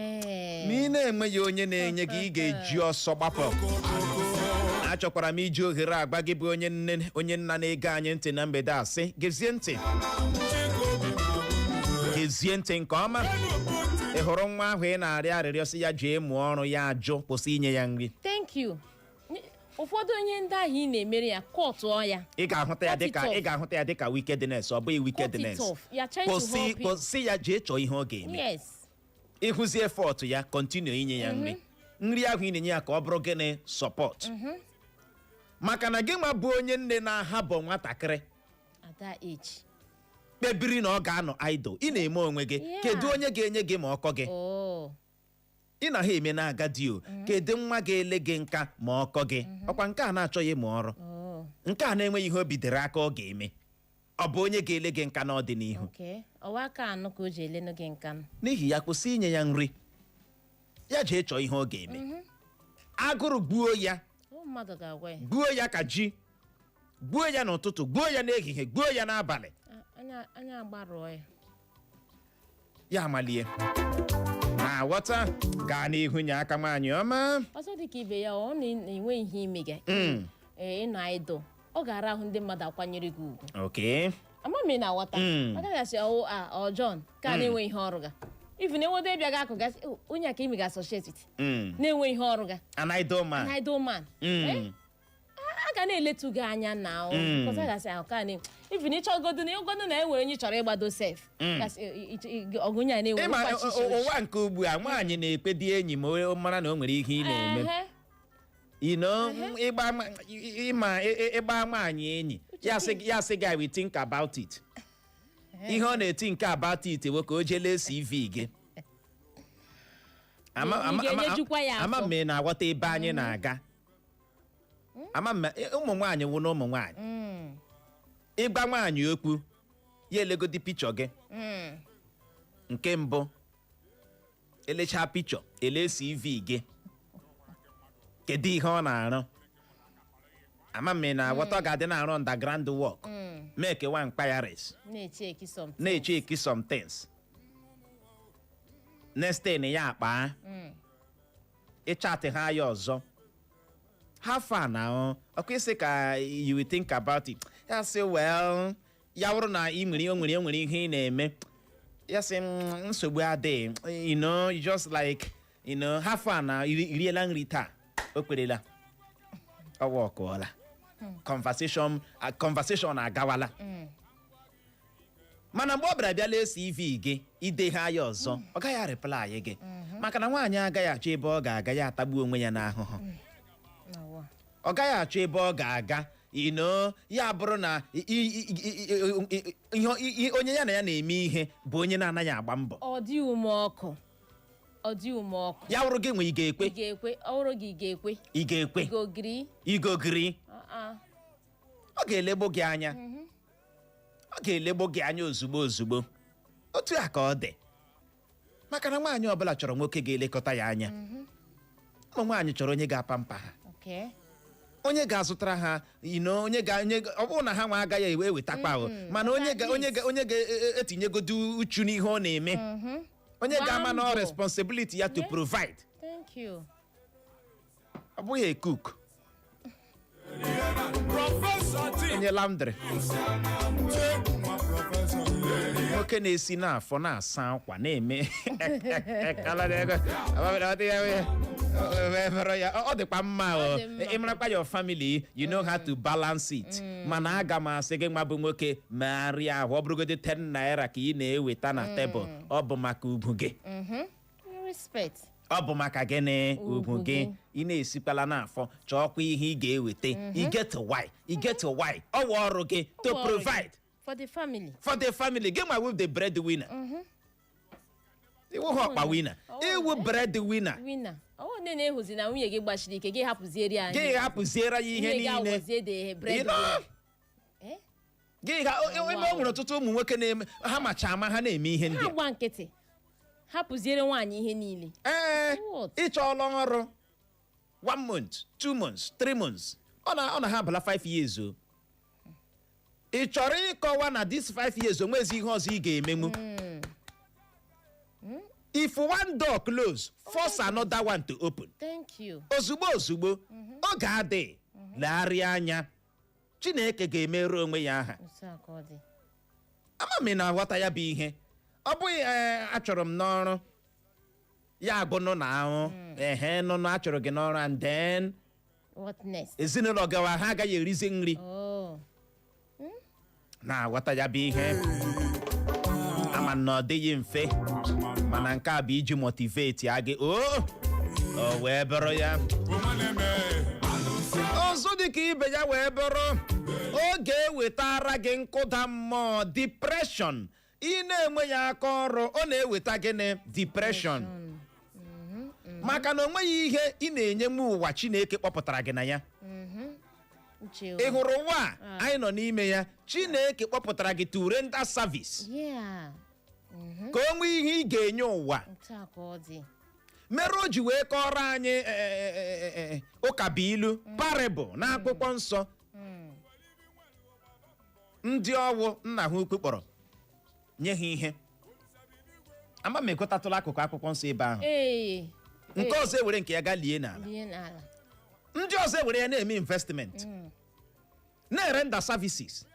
ma ị na-enweghị onye na-enye gị ị ga-eji ọsọ gbapụ achọkwara m iji ohere agba gị bụ onye nna na-ege anyị ntị na mgbede a sị gezie ntị nke ọma ị hụrụ nwa ahụ ị na-arịọ arịrịọ sị ya jee mụọ ọrụ ya ajụ kwụsị inye ya nri thank you ụfọdụ onye ndị ahụ ị na-emere ya kọtụọ ya ị ga-ahụta ya dịka wickedness ọ bụghị wickedness kwụsị ya jee chọọ ihe ọ ga-eme ịhụzie effort ya continue inye ya nri ahụ ị na-enye ya ka ọ bụrụ gịnị support maka na gị nwa bụ onye nne na-ahabọ nwatakịrị kpebiri na ọ ga-anọ idol ị na-eme onwe gị kedu onye ga-enye gị ma ọkọ gị ị na ha eme na-agadi kedu nwa ga-ele gị nka ma ọkọ gị ọkwa nke a na-achọghị ịmụ ọrụ nke a na-enweghị ihe o bidoro aka ọ ga-eme ọ bụ onye ga-ele gị nka n'ọdịnihu n'ihi ya kwụsị inye ya nri ya jee chọọ ihe ọ ga-eme agụrụ gbuo ya ka ji gbuo ya n'ụtụtụ gbuo ya n'ehihie gbuo ya n'abalị ya amalie na ghọta gaa n'ihu nye aka nwaanyị ọma ọzọ dịka ibe ya ọ na-enwe ihe ime gị ịnọ idol ọ ga-ara ahụ ndị mmadụ akwanyere gị ugwu okay amami na aghọta agaghị asị ọ John ka na-enwe ihe ọrụ ga even enwedo ịbịa ga akụgasị onye a ka imi ga-associate na-enwe ihe ọrụ ga an idol man a ga na-eletu gị anya na gasị ahụ ka na even ịchọgodo na enwere onye chọrọ ịgbado sef ọgụnye a na-enwe ụwa nke ugbu a nwaanyị na-ekpe di enyi ma o mara na o nwere ihe ị na-eme ịgba nwaanyị enyi ya sị gị we think about it ihe ọ na-eti nke about it ewe ka o jele CV gị ama m na-aghọta ebe anyị na-aga ama m ụmụ nwaanyị wụ na ụmụ nwaanyị ịgba nwaanyị okwu ya elegodi pichọ gị nke mbụ elechaa pichọ ele CV gị kedu ihe ọ na-arụ ama m na-aghọta ọ ga-adị na-arụ underground work make one inquiries na-echeki some things next thing ya akpa ịchatị ha ya ọzọ have fun now ọkwa isi ka you will think about it ya sị well ya wụrụ na ị nwere ihe ị na-eme ya sị nsogbu adịghị you just like have fun na iriela nri taa o kwerela ọwa ọkụọla conversation agawala mana mgbe ọ bịara bịa lee CV gị ide ha ya ọzọ ọ gaghị reply gị maka na nwaanyị agaghị achọ ebe ọ ga-aga ya atagbu onwe ya n'ahụhụ ọ gaghị achọ ebe ọ ga-aga ya bụrụ na onye ya na ya na-eme ihe bụ onye na-anaghị agba mbọ ọ dị ume ọkụ ya wụrụ gị nwe ị ga-ekwe ị ga-ekwe igogiri ọ ga-elegbo gị anya ozugbo otu a ka ọ dị maka na nwaanyị ọbụla chọrọ nwoke ga-elekọta ya anya ụmụ nwaanyị chọrọ onye ga-apa mpa ha onye ga-azụtara ha ọ bụrụ na ha nwa agaghị ewetakwa ahụ mana onye ga-etinyegodu uchu n'ihe ọ na-eme onye ga-ama na responsibility ya to provide ọ bụghị a cook onye laundry nwoke na-esi n'afọ na-asa akwa na-eme ọ dịkwa mma ịmarakwa your family you know how to balance it mana aga m asị gị nwa bụ nwoke megharịa ahụ ọ bụrụgodị 10 naira ka ị na-eweta na tebụl ọ bụ maka ugwu gị ọ bụ maka gịnị ugwu gị ị na-esikwala n'afọ chọọkwa ihe ị ga-eweta you get why ọ wụ ọrụ gị to provide for the family gị nwa with the breadwinner iwu ha ọkpa winner iwu breadwinner ọ na-ehuzi na nwunye gị gbachiri ike gị hapụziere ya ihe niile o nwere ọtụtụ ụmụ nwoke na-eme ha macha ama ha na-eme ihe ndị agba nkịtị hapụziere nwaanyị ihe niile ịchọọla ọrụ 1 month 2 months 3 months ọ na ha abala 5 years o ị chọrọ ịkọwa na this 5 years o nwezi ihe ọzọ ị ga-emenwu if one door close force another one to open ozugbo ọ ga-adị legharịa anya Chineke ga-emerụ onwe ya aha ama m na aghọta ya bụ ihe ọ bụghị achọrọ m n'ọrụ ya agụnụ na ahụ nụnụ achọrọ gị n'ọrụ and then ezinụlọ gawa ha agaghị erizi nri na-aghọta ya bụ ihe ama na ọ dịghị mfe mana nke a bụ iji motivate ya gị o wee bụrụ ya ọzọ dị ka ibe ya wee bụrụ ọ ga-ewetara gị nkụda mmụọ depression ị na-enwe ya aka ọrụ ọ na-eweta gịnị depression maka na onweghị ihe ị na-enye m ụwa Chineke kpọpụtara gị na ya ị hụrụ ụwa anyị nọ n'ime ya Chineke kpọpụtara gị to render service ka o nwee ihe ị ga-enye ụwa mere o ji wee kọrọ anyị ụkabuilu parable n'akwụkwọ nsọ ndị ọwụ nna ha ukwu kpọrọ nye ha ihe ama m ekwetatụla akụkụ akwụkwọ nsọ ebe ahụ nke ọzọ ewere nke ya gaa lie n'ala ndị ọzọ were ya na-eme investment na-erenda services.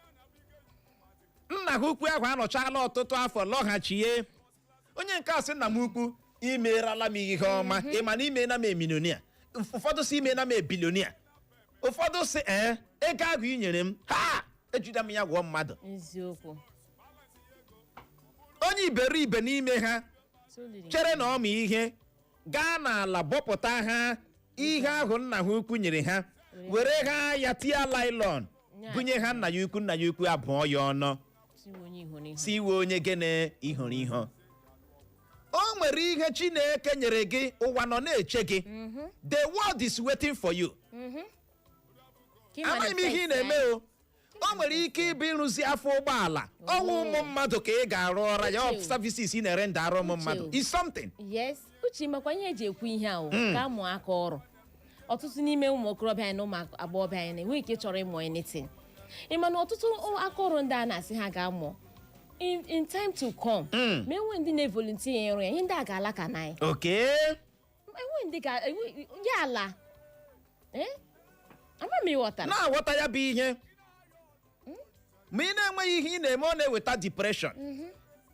Nna ha ukwu ahụ anọchala ọtụtụ afọ lọghachie. Onye nke a sị nna m ukwu imerala m ihe ọma, ị ma na ime na m emilionia, ụfọdụ si ime na m ebilionia, ụfọdụ si ego ahụ i nyere m ha ejide m ya gwọ mmadụ. Eziokwu. Onye iberibe n'ime ha chere na ọma ihe gaa n'ala bọpụta ha ihe ahụ nna ha ukwu nyere ha, were ha ya tie lailọn bunye ha nna ya ukwu abụọ ya ọnụ, si iwe onye gene ihụrụ ihe. O nwere ihe Chineke nyere gị, ụwa nọ na-eche gị. The world is waiting for you. Amaghị m ihe ị na-eme o. O nwere ike ịbụ ịrụzi afọ ụgbọala, ọnwụ ụmụ mmadụ ka ị ga-arụ ọra ya, services ị na-ere ndị arụ ụmụ mmadụ is something. Yes, uche makwa ihe eji ekwu ihe ahụ ka amụ aka ọrụ. Ọtụtụ n'ime ụmụ okorobịa anyị na ụmụ agbọghọbịa anyị na-enwe ike chọrọ ịmụ anything. Ị ma na ọtụtụ aka ọrụ ndị a na-asị ha ga-amụ in time to come. Ma enwe ndị na-evolunteer ịrụ ya, ihe ndị a ga-ala ka na anyị. Okay. Enwe ndị ya ala. Ama m ịghọtara. Na-aghọta ya bụ ihe. Ma ị na-enweghị ihe ị na-eme, ọ na-eweta depression.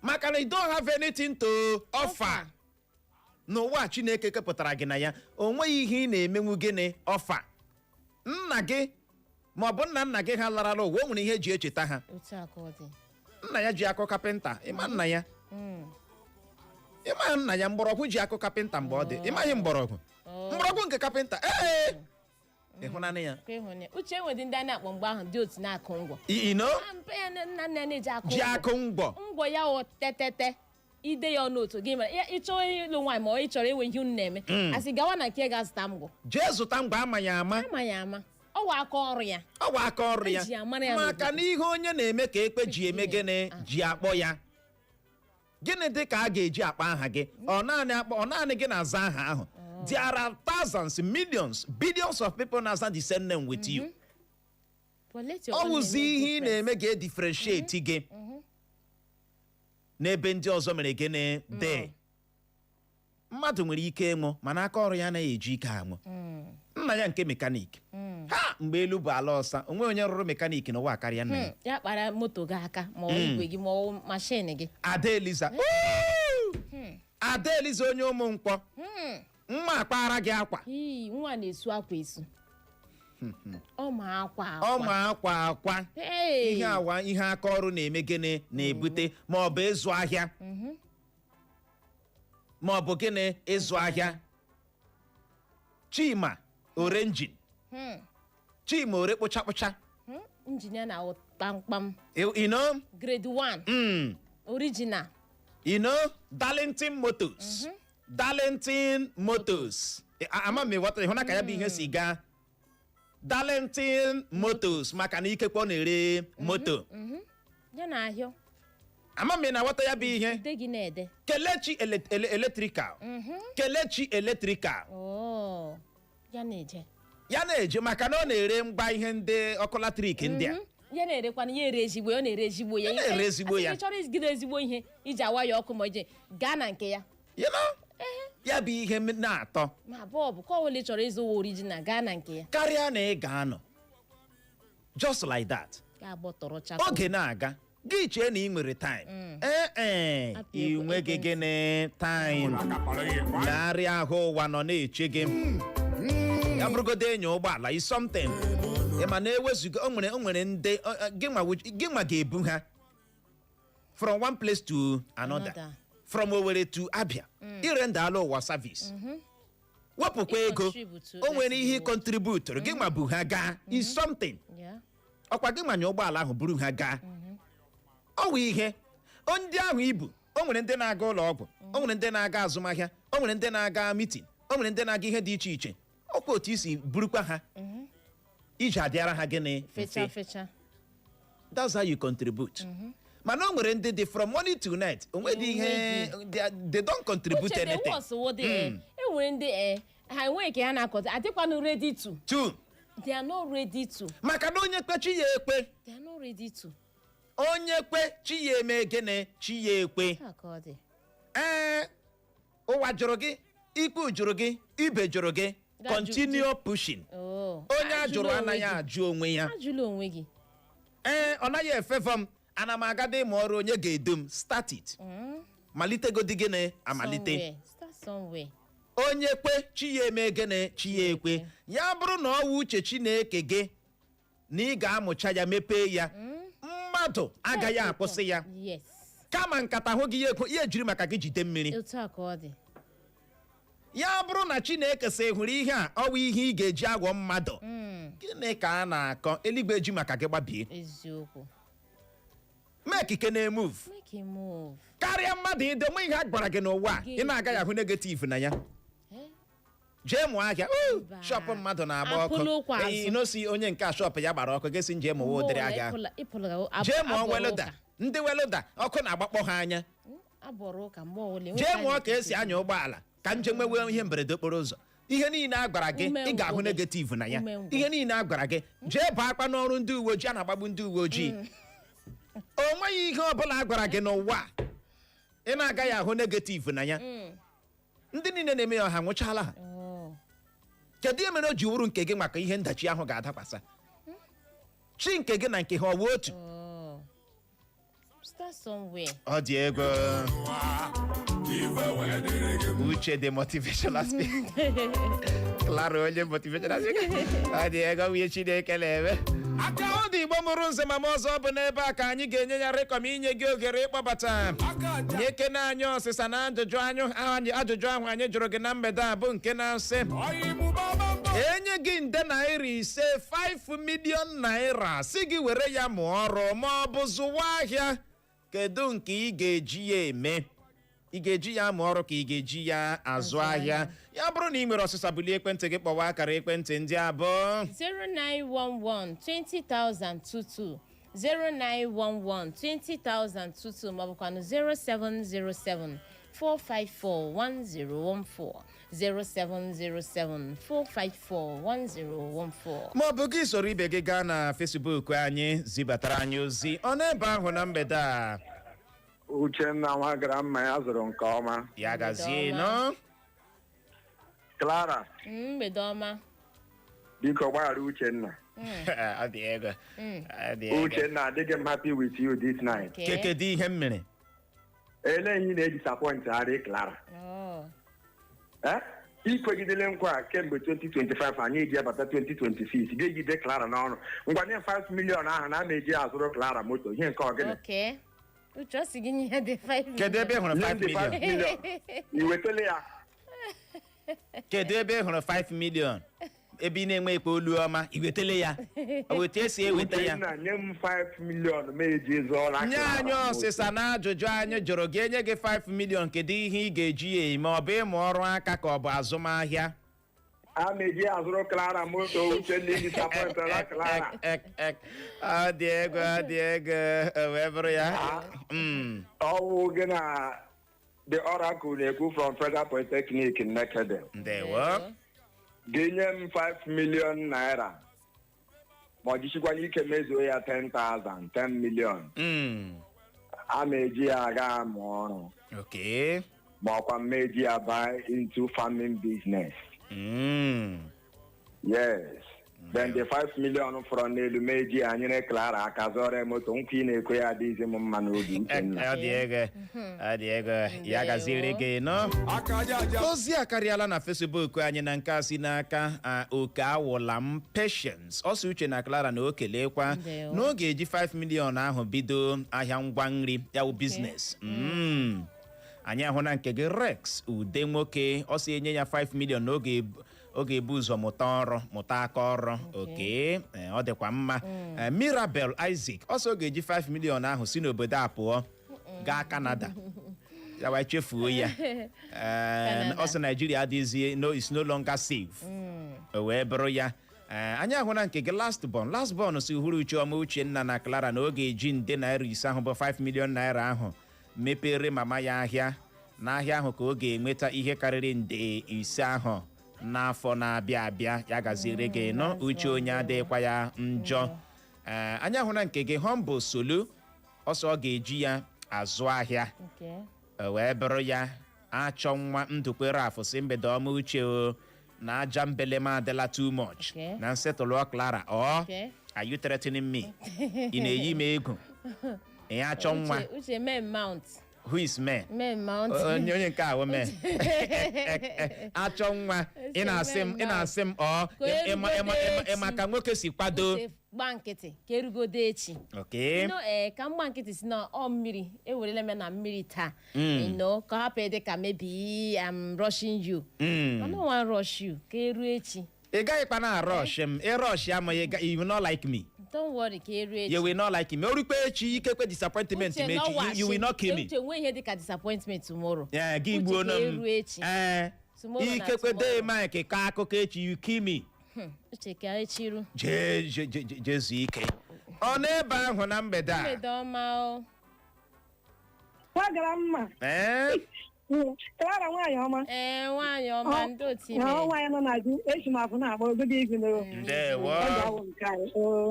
Maka na you don't have anything to offer. N'ụwa Chineke kepụtara gị na ya, o nweghị ihe ị na-emenwu gịnị ọfa. Nna gị ma ọ bụ nna gị ha larala ụwa, o nwere ihe eji echeta ha. Nna ya ji akụ kapịnta, ịma nna ya. Ịma nna ya mgbọrọgwụ ji akụ kapịnta mgbe ọ dị. Ịmaghị mgbọrọgwụ nke kapịnta. Ịhụnanị ya. Uche enwedị ndị a na-akpọ mgbe ahụ dị otu na-akụ ngwọ. Nna na-eji akụ ngwọ. Ngwọ ya o tetete ide ya n'otu gị mere ịchọọ ịlụ nwaanyị ma ọ ịchọrọ enwe ihe unu na-eme, asị gawa na nke ga-azụta ngwọ. Jee zụta ngwọ amaghị ama. Ọ wa aka ọrụ ya. Maka na ihe onye na-eme ka ekpe ji eme gịnị ji akpọ ya. Gịnị dị ka a ga-eji akpa aha gị? Ọ naanị gị na-aza aha ahụ. There are thousands, millions, billions of people na-aza the same name with you. Ọ wụzi ihe ị na-eme ga-edifferentiate gị n'ebe ndị ọzọ mere gịnị dị. Mmadụ nwere ike ịnwụ mana aka ọrụ ya anaghị eji ike anwụ. Nna ya nke mekanik, ha mgbe elu bụ ala ọsa, onwe onye rụrụ mekanik n'ụwa karịa nna ya. Ya kpara moto gị aka ma ọ igwe gị ma ọ mashin gị. Ada Eliza onye ụmụ nkwọ, nwa akpara gị akwa. Nwa na-esu akwa esu. Ọ ma akwa. Ihe aka ọrụ na-eme gịnị na-ebute, ma ọ bụ ịzụ ahịa, ma ọ bụ gịnị ịzụ ahịa. Chima ore njin, Chima ore kpụchakpụcha. Njin ya na kpamkpam. You know? Grade 1. Original. You know? Darlington Motors. Darlington Motors. Ama m ịghọta ịhụ na ka ya bụ ihe si gaa. Darlington Motors maka na ikekwe ọ na-ere moto. Ya na ahịa. Ama m na-aghọta ya bụ ihe. Kelechi Electrical. Kelechi Electrical. Ya na-eje maka na ọ na-ere ngwa ihe ndị ọkụ latrik ndị a. Ya na-erekwa na ya ere ezigbo, ọ na-ere ezigbo ya. Na-ere ezigbo ya. Ị chọrọ izigide ezigbo ihe iji awa ya ọkụ ma ije gaa na nke ya. You know? Ya bụ ihe na-atọ. Ma bọọbụ ka ọ wele chọrọ ịzụ original gaa na nke ya. Karịa na ị ga-anọ. Just like that. Oge na-aga, gị chee na ị nwere time. Ị nweghị gịnị time. Narịa ahụ ụwa nọ na-eche gị. Ya bụrụgodo enyi ụgbọala is something. Ma na-ewezuga o nwere ndị gị nwa ga-ebu ha from one place to another. From Owerri to Abia. Irenda ala ụwa service. Wepụkwa ego. O nwere ihe contributor gị nwa bụ ha gaa is something. Ọkwa gị nwanye ụgbọala ahụ buru ha gaa. Ọ wụ ihe. Ndị ahụ ibu, o nwere ndị na-aga ụlọ ọgwụ, o nwere ndị na-aga azụmahịa, o nwere ndị na-aga meeting, o nwere ndị na-aga ihe dị iche iche. Ọkwa otu isi burukwa ha. Iji adịara ha gịnị fecha. That's how you contribute. Mana o nwere ndị dị from morning to night. O nwere ihe they don't contribute anything. E nwere ndị ha enweghị ka ha na-akọta, adịkwanụ ready to. They are not ready to. Maka na onye kpe chi ya ekpe. They are not ready to. Onye kpe chi ya eme gịnị chi ya ekpe. Ụwa jụrụ gị, ikpe jụrụ gị, ibe jụrụ gị. continue pushing. Onye ajụrụ anaghị ajụ onwe ya. Ajụla onwe gị. Ọ naghị efefa m ana m agada ịmụ ọrụ onye ga-edu m. Start it. Malitegodi gịnị amalite. Start somewhere. Onye kwe chi ya eme gịnị chi ya ekwe. Ya bụrụ na ọ wụ uche Chineke gị na ị ga-amụcha ya mepee ya, mmadụ agaghị akwụsị ya. Kama nkata hụ gị ya ejiri maka gị jide mmiri. Otu a ka ọ dị. Ya bụrụ na Chineke sị hụrụ ihe a ọ wụ ihe ị ga-eji agwọ mmadụ, gịnị ka a na-akọ eluigwe eji maka gị gbabie? Eziokwu. Make ike na-emove. Karịa mmadụ ide nwe ihe a gwara gị n'ụwa ị na-agaghị ahụ negative na ya. Jee mụọ ahịa shọpụ mmadụ na-agba ọkụ inosi onye nke a shọpụ ya gbara ọkụ gesi nje mụwa ụdịrị ahịa. Jee mụọ weluda, ndị weluda ọkụ na-agbakpọ ha anya. Jee mụọ ka esi anya ụgbọala ka nje nwewe ihe mberede okporo ụzọ. Ihe niile a gwara gị ị ga-ahụ negative na ya. Ihe niile a gwara gị jee baa akpa n'ọrụ ndị uwe ojii a na-agbagbu ndị uwe ojii. O nweghị ihe ọbụla a gwara gị n'ụwa ị na-agaghị ahụ negative na ya. Ndị niile na-eme ya ọha nwụchala ha. Kedu ihe mere o ji wuru nke gị maka ihe ndachi ahụ ga-adakwasa? Chi nke gị na nke ha ọ bụ otu? Ọ dị ego. Uche dị motivational speaker. Claro, onye motivational speaker. Ọ dị ego nwunye Chineke na-eme. Ọ dị Igbo mụrụ nze ma ọzọ bụ n'ebe a ka anyị ga-enye ya rekọm inye gị oghere ịkpọbata nyekene anyị ọsịsa na ajụjụ ahụ anyị jụrụ gị na mgbede a bụ nke na-asị enye gị nde naira 5 5 million naira si gị were ya mụọ ọrụ ma ọ bụ zụwa ahịa, kedu nke ị ga-eji ya eme? Ị ga-eji ya mụọ ọrụ ka ị ga-eji ya azụ ahịa? Ya bụrụ na ị nwere ọsịsa bulie ekwentị gị kpọwa akara ekwentị ndị abụọ 0911 20,022 0911 20,022 maọbụkwanụ 0707 454 1014 0707 454 1014 maọbụ gị soro ibe gị gaa na Facebook anyị zibatara anyị ozi ọ n'ebe ahụ na mgbede a. Uchenna nwa gara mma ya zụrụ nke ọma. Ya gazie nọ. Clara. Mgbede ọma. Biko gbaghara Uchenna. Uchenna adịghị m happy with you this night. Kedu ihe m mere? Eleghị na-edisappoint arị Clara. Ikwegidele nkwa kemgbe 2025 anyị eji abata 2026 ga-ejide Clara n'ọrụ. Ngwanye 5 million ahụ na ama eji azụrụ Clara moto ihe nke ọgịnị. Uche si gị nye dị 5 million. Kedu ebe ị hụrụ 5 million? Iwetele ya. Kedu ebe ị hụrụ 5 million? Ebe ị na-enwe ikpe olu ọma iwetele ya. O wetu esi eweta ya. Nye m 5 million ma eji zụọ aka. Nye anyị ọsịsa na ajụjụ anyị jụrụ gị enye gị 5 million kedu ihe ị ga-eji ya eme? Ọ bụ ịmụ ọrụ aka ka ọ bụ azụmahịa? A na-eji azụrụ Clara moto. Uche ndị disappoint la Clara. Ọ dị ego wee bụrụ ya. Ọwụ gị na the oracle na-ekwu from Federal Polytechnic Nekede. Ndewo. Ga-enye m 5 million naira ma ọ jichikwana ike mezuo ya 10,000 10 million. A na-eji ya aga amụ ọrụ. Okay. Ma ọkwa mmeji ya buy into farming business. Yes. Then the 5 million from n'elu meji anyere Clara aka zọrọ moto nkwa ị na-ekwe ya adịghịzi m mma n'obi. Ọ dị ego ya gaziri gị nọ. Ozi a karịala na Facebook anyị na nke a si n'aka oke awụla m Patience ọsọ Uche na Clara na o kelekwa n'oge eji 5 million ahụ bido ahịa ngwa nri ya wụ business. Anyị ahụ na nke gị Rex Ude nwoke ọ si enye ya 5 million n'oge oge ebu ụzọ mụta aka ọrụ. Okay, ọ dịkwa mma. Mirabel Isaac ọsọ ga-eji 5 million ahụ si n'obodo a pụọ gaa Canada ya wee chefuo ya. Ọsọ Nigeria adịghịzi is no longer safe. Wee bụrụ ya. Anyị ahụ na nke gị last born si hụrụ Ucheọma Uchenna na Clara na oge eji nde naira 5 ahụ bụ 5 million naira ahụ mepere mama ya ahịa. N'ahịa ahụ ka ọ ga-enweta ihe karịrị nde 5 ahụ n'afọ na-abịa abịa. Ya gaziri gị nọ. Uche onye adịkwa ya njọ. Anyị ahụ na nke gị Humble Solu ọsọ ọ ga-eji ya azụ ahịa. Wee bụrụ ya achọ nwa Ndụkwere Afọ si mgbede ọma Uche na aja mbelema adịla too much na nsetụlụ Clara are you threatening me? Ị na-eyi m egwu ị achọ nwa uche men mount. Who is men? Men mount. Onye nke ahụ men. Achọ nwa ị na-asị m maka nwoke si kwado gba nkịtị ka erugodo echi. Okay. Ka mgba nkịtị si na mmiri ewerela m na mmiri taa. Ka hapụ dị ka maybe I'm rushing you. I don't want to rush you ka eru echi. Ị gaghịkwa na rush m. Ị rush amaghị you will not like me. Don't worry ka eru echi. You will not like me. Orikpe echi ikekwe disappointment mechi. You will not kill me. Uche nwe ihe dị ka disappointment tomorrow. Yeah, gị gbuo na m. Ikekwe dee Mike ka akụkọ echi you kill me. Uche ka echiru. Jezu ike. Ọ n'ebe ahụ na mgbede a. Mgbede ọma o. Gwagara mma. Clara nwaanyị ọma. Nwaanyị ọma ndị otu ime. Nwaanyị nọ na di echi m afụ na-agba ogodo igu n'o. Ndewo.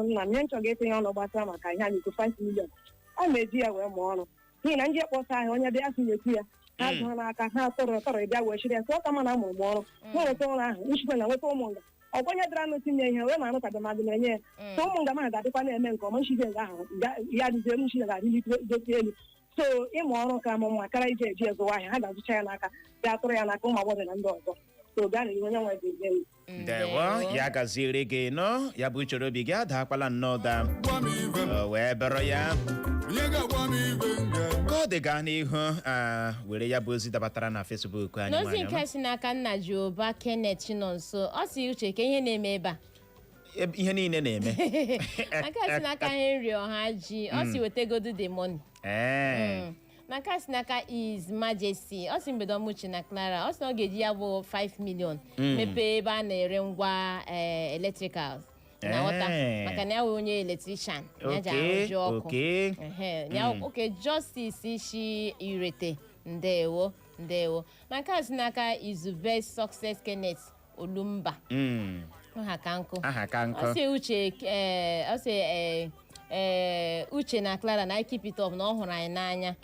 Nna m ihe nchọga etinye ọnụ gbasara maka ihe a na-ekwu 5 million. A na-eji ya wee mụọ ọrụ. N'ihi na ndị ekpọsa ahịa onye bịa sị na-ekwu ya. Ha zụọ n'aka ha tọrọ bịa wee chiri ya sọ ọka mana amụrụ m ọrụ. Nwere ọrụ ahụ nchikwa na nweta ụmụ nga. Ọkwenye dịra anụ tinye ihe wee na-anụ ka dịmadị na-enye ya. So ụmụ nga mahụ ga-adịkwa na-eme nke ọma nchize nga ahụ ya dịzie m nchize ga-adịlite elu. So ịmụ ọrụ ka mụ nwa kara ije eji ezụwa ahịa ha ga-azụcha ya n'aka bịa tụrụ ya n'aka ụmụ agbọghọ na ndị ọzọ. So gaa na ihe onye nwe dị ndewo ya gaziere gị nọ ya bụ uchoro obi gị adakwala nnọọ da wee bịara ya ka ọ dị gaa n'ihu were ya bụ ozi dabatara na Facebook anyị n'ozi nke si n'aka nna Jehova Kenneth Chinonso ọ si uche ka ihe na-eme ebe a ihe niile na-eme aka si n'aka Henry Ọhaji ọ si wetegodu the money n'aka si n'aka His Majesty ọ si mbedo ọmụchi na Clara ọ si na ọ ga-eji ya bụ 5 million mepee ebe a na-ere ngwa electricals na ghọta maka na ya wee onye electrician ya ji arụju ọkụ oke Justice Ishi Irete ndewo n'aka si n'aka Izube Success Kenneth Olumba aha ka nkụ ọ si uche na Clara na keep it up na ọ hụrụ anyị n'anya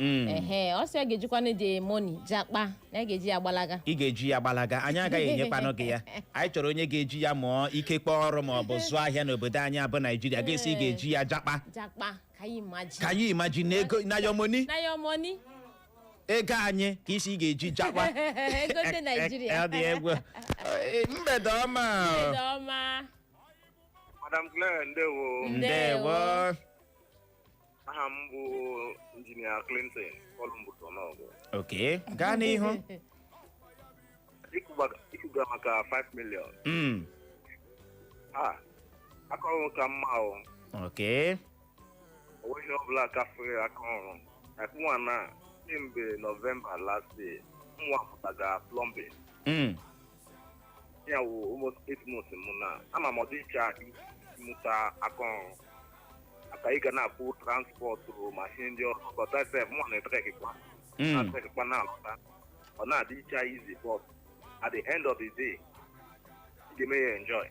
ọ sị ya ga-ejikwana the money jakpa na ya ga-eji ya gbalaga ị ga-eji ya gbalaga anyị agaghị enyekwanụ gị ya anyị chọrọ onye ga-eji ya mụọ ikekpe ọrụ ma ọ bụ zụọ ahịa n'obodo anyị abụ Naijiria ga-esi ị ga-eji ya jakpa ka anyị imagine ego na your money ego anyị ka isi ị ga-eji jakpa ego ndị Naijiria mgbede ọma Madam Claire, ndewo. Aha m bụ Injinia Clinton Olumbutonogo. Okay, gaa n'ihu. Ikuga maka 5 million. Akọrọ ka mma o. Okay. Onye ọbụla kafere akọrọ. Nwa na mgbe November last year, nwa pụtaga plumbing. Ya wụ almost 8 months mụ na ama m ọdịcha ịmụta akọrọ aka ị ga na-apụ transpọtụ mashin ndị ọzọ kọta sef mụ na-etrekikwa na-alọta ọ na-adị icha izi but at the end of the day ị ga-eme ya enjoy.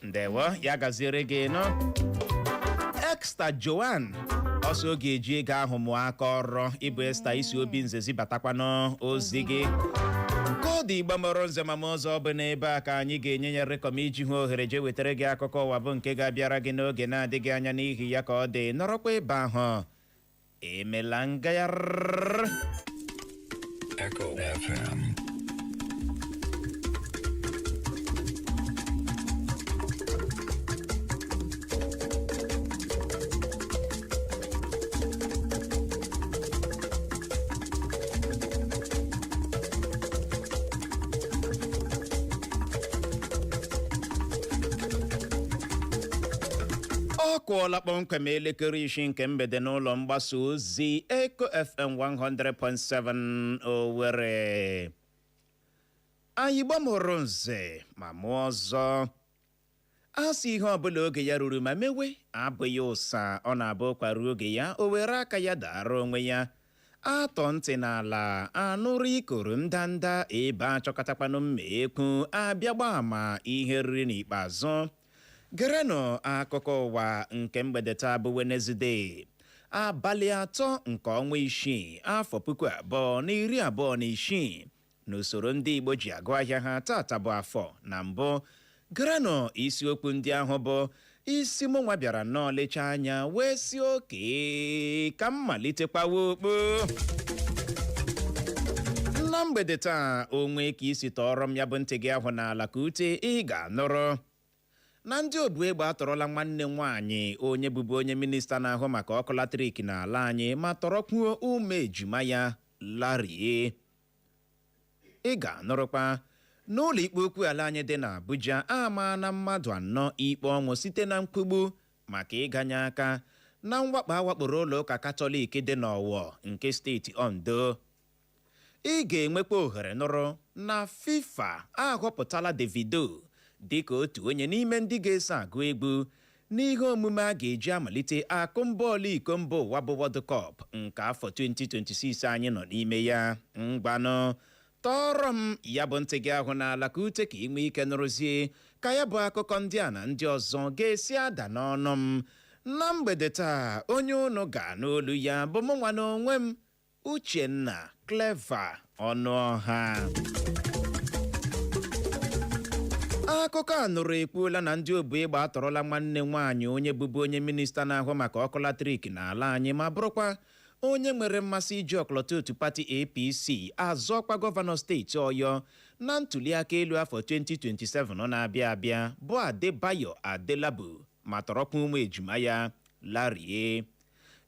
Ndewo ya gaziere gị nọ Extra Joan ọsọ oge eji ego ahụ mụọ aka ọrụ ịbụ Esta isi obi nzezi batakwanụ ozi gị kọdụ igba mọrọ nze ma ọzọ bụ n'ebe a ka anyị ga-enye ya rekọm iji hụ ohere jee wetara gị akụkọ ụwa bụ nke ga-abịara gị n'oge na-adịghị anya n'ihi ya ka ọ dị nọrọkwa ebe ahụ emela ngagharị Echo FM. ọ kụọla kpọmkwem elekere isi nke mgbede n'ụlọ mgbasa ozi Echo FM 100.7 Owerri anyị gbamụrụ nze ma mụọ ọzọ a sị ihe ọbụla oge ya ruru ma mewe abụghị ụsa ọ na-abụ kwaruo oge ya o were aka ya dara onwe ya atọ ntị n'ala anụrụ ikoro ndanda ebe achọkatakwanụ mma ekwu abịagba ama ihe riri n'ikpeazụ gerenụ akụkọ ụwa nke mgbede taa bụ Wenezdee abalị 3 nke ọnwa 6 afọ 2026 n'usoro ndị Igbo ji agụ ahịa ha tata bụ Afọ na mbụ garanụ isiokwu ndị ahụ bụ isi mụnwa bịara nnọọ lecha anya wee si oke ka m malitekwawa okpo na mgbede taa onwe ka isi tọrọ m ya bụ ntị gị ahụ n'ala ka ute ị ga-anụrụ na ndị obu egbe atọrọla nwanne nwaanyị onye bụbu onye minista na-ahụ maka ọkụ latrik n'ala anyị ma tọrọkwuo ụmụ ejima ya larie. Ị ga-anụrụkwa n'ụlọ ikpe okwu ala anyị dị n'Abuja ama na mmadụ 4 ikpe ọnwụ site na mkpugbu maka ịganye aka na mwakpo awakporo ụlọ ụka Katọlik dị n'Ọwọ nke steeti Ondo. Ị ga-enwekwa ohere nụrụ na FIFA ahọpụtala Davido dịka otu onye n'ime ndị ga-eso agụ egwu n'ihe omume a ga-eji amalite akụmbọọlụ iko mba ụwa bụ World Cup nke afọ 2026 anyị nọ n'ime ya. Mgbanụ tọrọ m ya bụ ntị gị ahụ n'ala ka ute ka ị nwee ike nụrụzie ka ya bụ akụkọ ndị a na ndị ọzọ ga-esi ada n'ọnụ m na mgbede taa. Onye unu ga-anụ olu ya bụ mụnwa na onwe m Uchenna Clever Ọnụọha. Akụkọ a nụrụ ekwuola na ndị obu egbe atọrọla nwanne nwaanyị onye bụbu onye minista na-ahụ maka ọkụ latrik n'ala anyị ma bụrụkwa onye nwere mmasị iji ọkọlọtọ otu pati APC azọkwa gọvanọ steeti Ọyọ na ntuliaka elu afọ 2027 na-abịa abịa bụ Adebayo Adelabu ma tọrọkwa ụmụ ejima ya larie.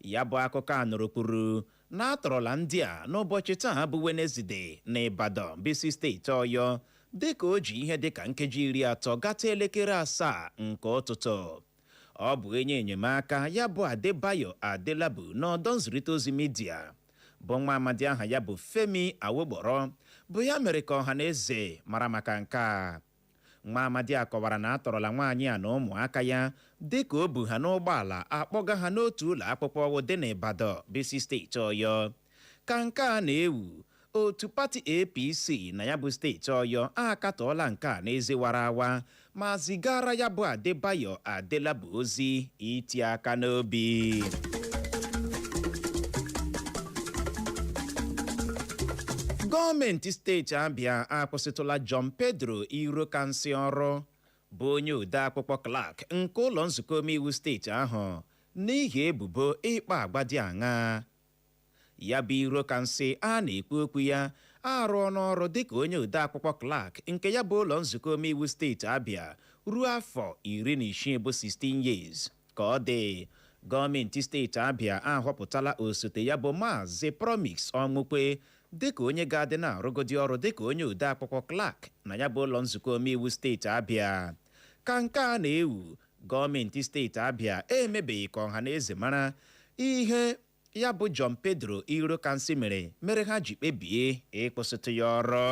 Ya bụ akụkọ a nụrụ kwuru na atọrọla ndị a n'ụbọchị taa bụ Wenesde na Ibadan bisi steeti Ọyọ dịka o ji ihe dịka nkeji 30 gata elekere 7 nke ụtụtụ. Ọ bụ onye enyemaka ya bụ Adebayo Adelabu n'ọdọ nzirịta ozi midia bụ nwa amadi aha ya bụ Femi Awogboro bụ ya mere ka ọha na eze mara maka nke a. Nwa amadi a kọwara na atọrọla nwaanyị a na ụmụaka ya dịka o bu ha n'ụgbọala akpọga ha n'otu ụlọ akwụkwọ dị n'Ibadan bisi steeti Ọyọ. Ka nke a na-ewu otu pati APC na ya bụ steeti Ọyọ akatọọla nke a n'ezi wara awa ma zigara ya bụ Adebayo Adelabu ozi iti aka n'obi. Gọọmenti steeti Abịa akwụsịtụla John Pedro Irokansi ọrụ bụ onye ode akwụkwọ Clark nke ụlọ nzukọ omeiwu steeti ahụ n'ihi ebubo ịkpa agwa dị aṅaa. Ya bụ Irokansi a na-ekwu okwu ya arụ n'ọrụ dịka onye ode akwụkwọ Clark nke ya bụ ụlọ nzukọ omeiwu steeti Abịa ruo afọ 16 bụ 16 years ka ọ dị. Gọọmenti steeti Abịa ahọpụtala osote ya bụ Maazị Promise Ọnwụkwe dịka onye ga-adị na-arụgodi ọrụ dịka onye ode akwụkwọ Clark na ya bụ ụlọ nzukọ omeiwu steeti Abịa. Ka nke a na-ewu gọọmenti steeti Abịa emebeghị ka ọha na eze mara ihe ya bụ John Pedro Irokansi mere ha ji kpebie ịkwụsịtụ ya ọrụ.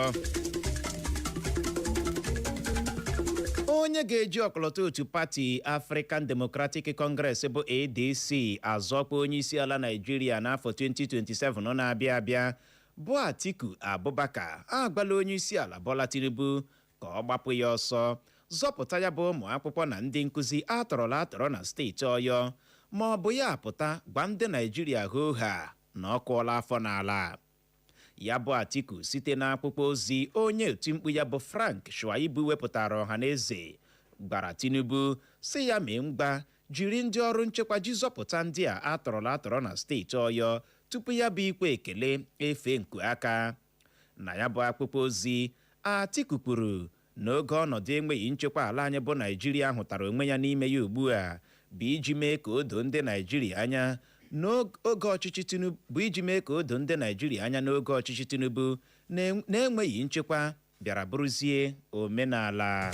Onye ga-eji ọkọlọtọ otu pati African Democratic Congress bụ ADC azọkwa onye isi ala Naịjirịa n'afọ 2027 na-abịa abịa bụ Atiku Abubakar agwala onye isi ala Bola Tinubu ka ọ gbapụ ya ọsọ zọpụta ya bụ ụmụ akwụkwọ na ndị nkụzi atọrọ na steeti Ọyọ ma ọ bụ ya apụta gwa ndị Naịjirịa hoo ha na ọ kụọla afọ n'ala. Ya bụ Atiku site n'akwụkwọ ozi onye otu mkpu ya bụ Frank Shuaibu wepụtara ọha na eze gbara Tinubu si ya mee mgba jiri ndị ọrụ nchekwa ji zọpụta ndị a atọrọ na steeti Ọyọ tupu ya bụ ikwe ekele efe nku aka. Na ya bụ akwụkwọ ozi Atiku kwuru n'oge ọnọdụ enweghị nchekwa ala anyị bụ Naịjirịa hụtara onwe ya n'ime ya ugbu a bụ iji mee ka o doo ndị Naịjirịa anya n'oge ọchịchị Tinubu na-enweghị nchekwa bịara bụrụzie omenala.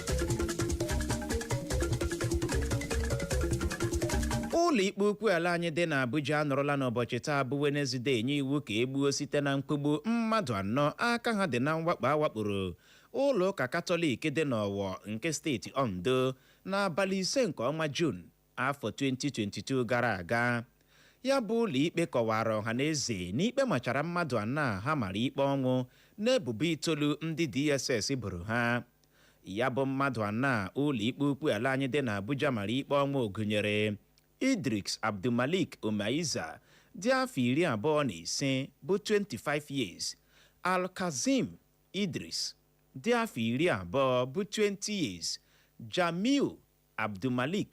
Ụlọ ikpe ukwu ala anyị dị n'Abuja anọrọla n'ụbọchị taa bụ Wenesde enye iwu ka egbuo site na mkpugbu mmadụ 4 aka ha dị na mwakpo awakporo ụlọ ụka Katọlik dị n'Ọwọ nke steeti Ondo n'abalị 5 nke ọnwa Jun afọ 2022 gara aga. Ya bụ ụlọ ikpe kọwara ọha na eze na ikpe machara mmadụ 4 ha mara ikpe ọnwụ n'ebubo 9 ndị DSS boro ha. Ya bụ mmadụ 4 ụlọ ikpe ukwu ala anyị dị n'Abuja mara ikpe ọnwụ gụnyere Idris Abdulmalik Omaiza dị afọ 25 bụ 25 years, Al-Kazim Idris dị afọ 20 bụ 20 years, Jamil Abdulmalik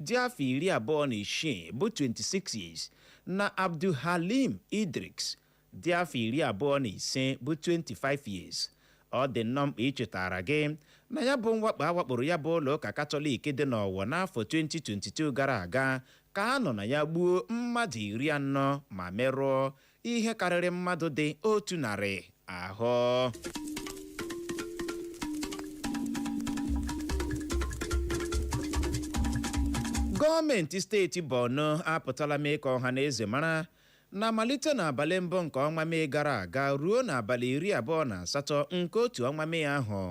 dị afọ 26 bụ 26 years, na Abdulhalim Idris dị afọ 25 bụ 25 years. Ọ dị nnọọ mkpa ichetara gị na ya bụ mwakpo awakporo ya bụ ụlọ ụka Katọlik dị n'Ọwọ n'afọ 2022 gara aga ka a nọ na ya gbuo mmadụ 40 ma merụọ ihe karịrị mmadụ dị 100 ahụ. Gọọmenti steeti Borno apụtala mee ka ọha na eze mara na malite n'abalị mbụ nke ọnwa Mee gara aga ruo n'abalị 28 nke otu ọnwa Mee ahụ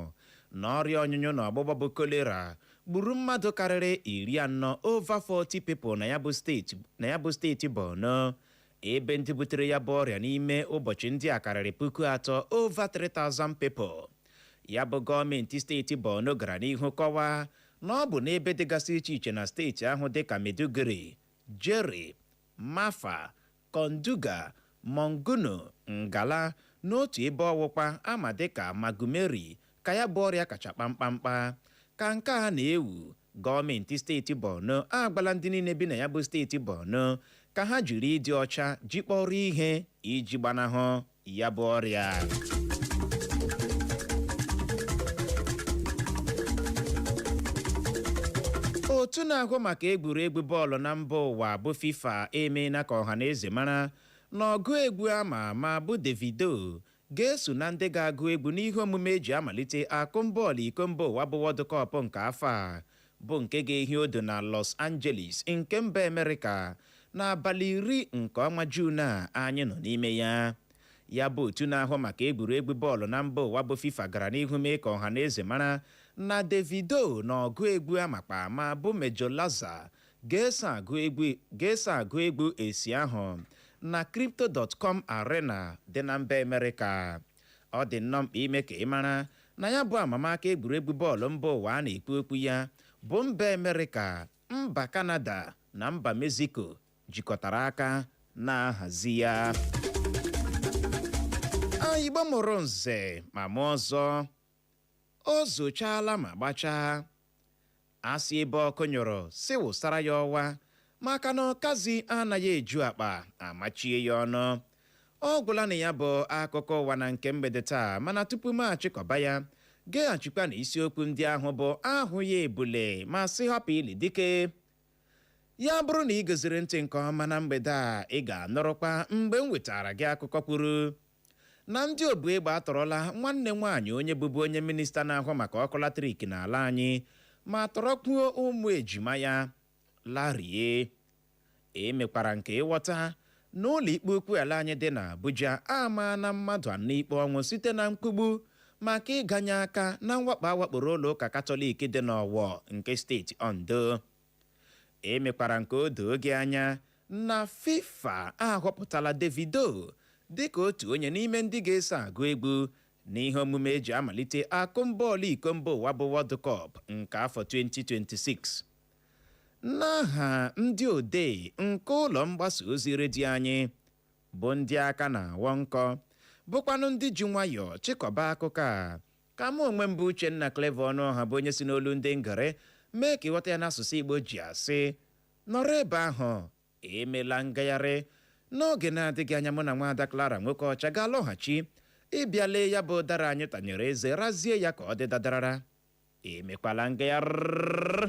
na ọrịa ọnyụnyụ na ọgbụgbọ bụ kolera gburu mmadụ karịrị 40 over 40 people na ya bụ steeti Borno, ebe ndị butere ya bụ ọrịa n'ime ụbọchị ndị a karịrị 3,000 over 3,000 people. Ya bụ gọọmenti steeti Borno gara n'ihu kọwaa na ọ bụ n'ebe dịgasị iche iche na steeti ahụ dịka Maiduguri, Jere, Mafa, Konduga, Monguno, Ngala n'otu ebe ọwụkwa ama dịka Magumeri ka ya bụ ọrịa kacha kpamkpamkpa. Ka nke a na-ewu, gọọmenti steeti Borno agbala ndị niile bi na ya bụ steeti Borno ka ha jiri ịdị ọcha jikpọrọ ihe iji gbanahụ ya bụ ọrịa. Otu na-ahụ maka egwuregwu bọọlụ na mba ụwa bụ FIFA emeela ka ọha na eze mara na ọgụ egwu ama ama bụ Davido ga-eso na ndị ga-agụ egwu n'ihe omume eji amalite akụmbọọlụ iko mba ụwa bụ World Cup nke afọ a bụ nke ga-ehi odo na Los Angeles nke mba Amerịka n'abalị 10 nke ọnwa Juun a anyị nọ n'ime ya. Ya bụ otu na-ahụ maka egwuregwu bọọlụ na mba ụwa bụ FIFA gara n'ihu mee ka ọha na eze mara na Davido na ọgụ egwu amakpa ama bụ Major Lazer ga-eso agụ egwu esi ahụ na Crypto.com Arena dị na mba Amerịka. Ọ dị nnọọ mkpa ime ka ị mara na ya bụ amamaka egwuregwu bọọlụ mba ụwa a na-ekwu okwu ya bụ mba Amerịka, mba Kanada na mba Mexico jikọtara aka na-ahazi ya. Igbo mụrụ nze ma mụ ọzọ, o zochala ma gbachaa. Asị ebe ọkụ nyụrụ si wụsara ya ọwa maka na ọkazi anaghị eju akpa amachie ya ọnụ. Ọ gwụla na ya bụ akụkọ ụwa na nke mgbede taa, mana tupu m achịkọba ya geghachikwa na isiokwu ndị ahụ bụ ahụ ya ebule ma sị hapụ ili dike. Ya bụrụ na ị goziri ntị nke ọma na mgbede a, ị ga-anọrọkwa mgbe m wetara gị akụkọ kwuru na ndị obu egbe atọrọla nwanne nwaanyị onye bụbu onye minista na-ahụ maka ọkụ latrik n'ala anyị ma tọrọkwuo ụmụ ejima ya larie. Emekwara nke ịghọta na ụlọ ikpe ukwu ala anyị dị n'Abuja ama na mmadụ 4 ikpe ọnwụ site na mkpugbu maka ịganye aka na mwakpo awakporo ụlọ ụka Katọlik dị n'Ọwọ nke steeti Ondo. Emekwara nke o doo gị anya na FIFA ahọpụtala Davido dịka otu onye n'ime ndị ga-eso agụ egwu n'ihe omume eji amalite akụmbọọlụ iko mba ụwa bụ World Cup nke afọ 2026. N'aha ndị odee nke ụlọ mgbasa ozi redio anyị bụ ndị aka na-awọ nkọ bụkwanụ ndị ji nwayọọ chịkọba akụkọ a, ka mụ onwe m bụ Uchenna Clever Ọnụọha bụ onye si n'olu ndị ngere mee ka ịghọta ya n'asụsụ Igbo ji asị nọrọ ebe ahụ emela ngagharị. N'oge na-adịghị anya mụ na nwaada Clara nwoke ọcha ga-alọghachi ịbịa lee ya bụ ụdara anyị tanyere eze razie ya ka ọ dị dadarara. Emekwala ngagharị.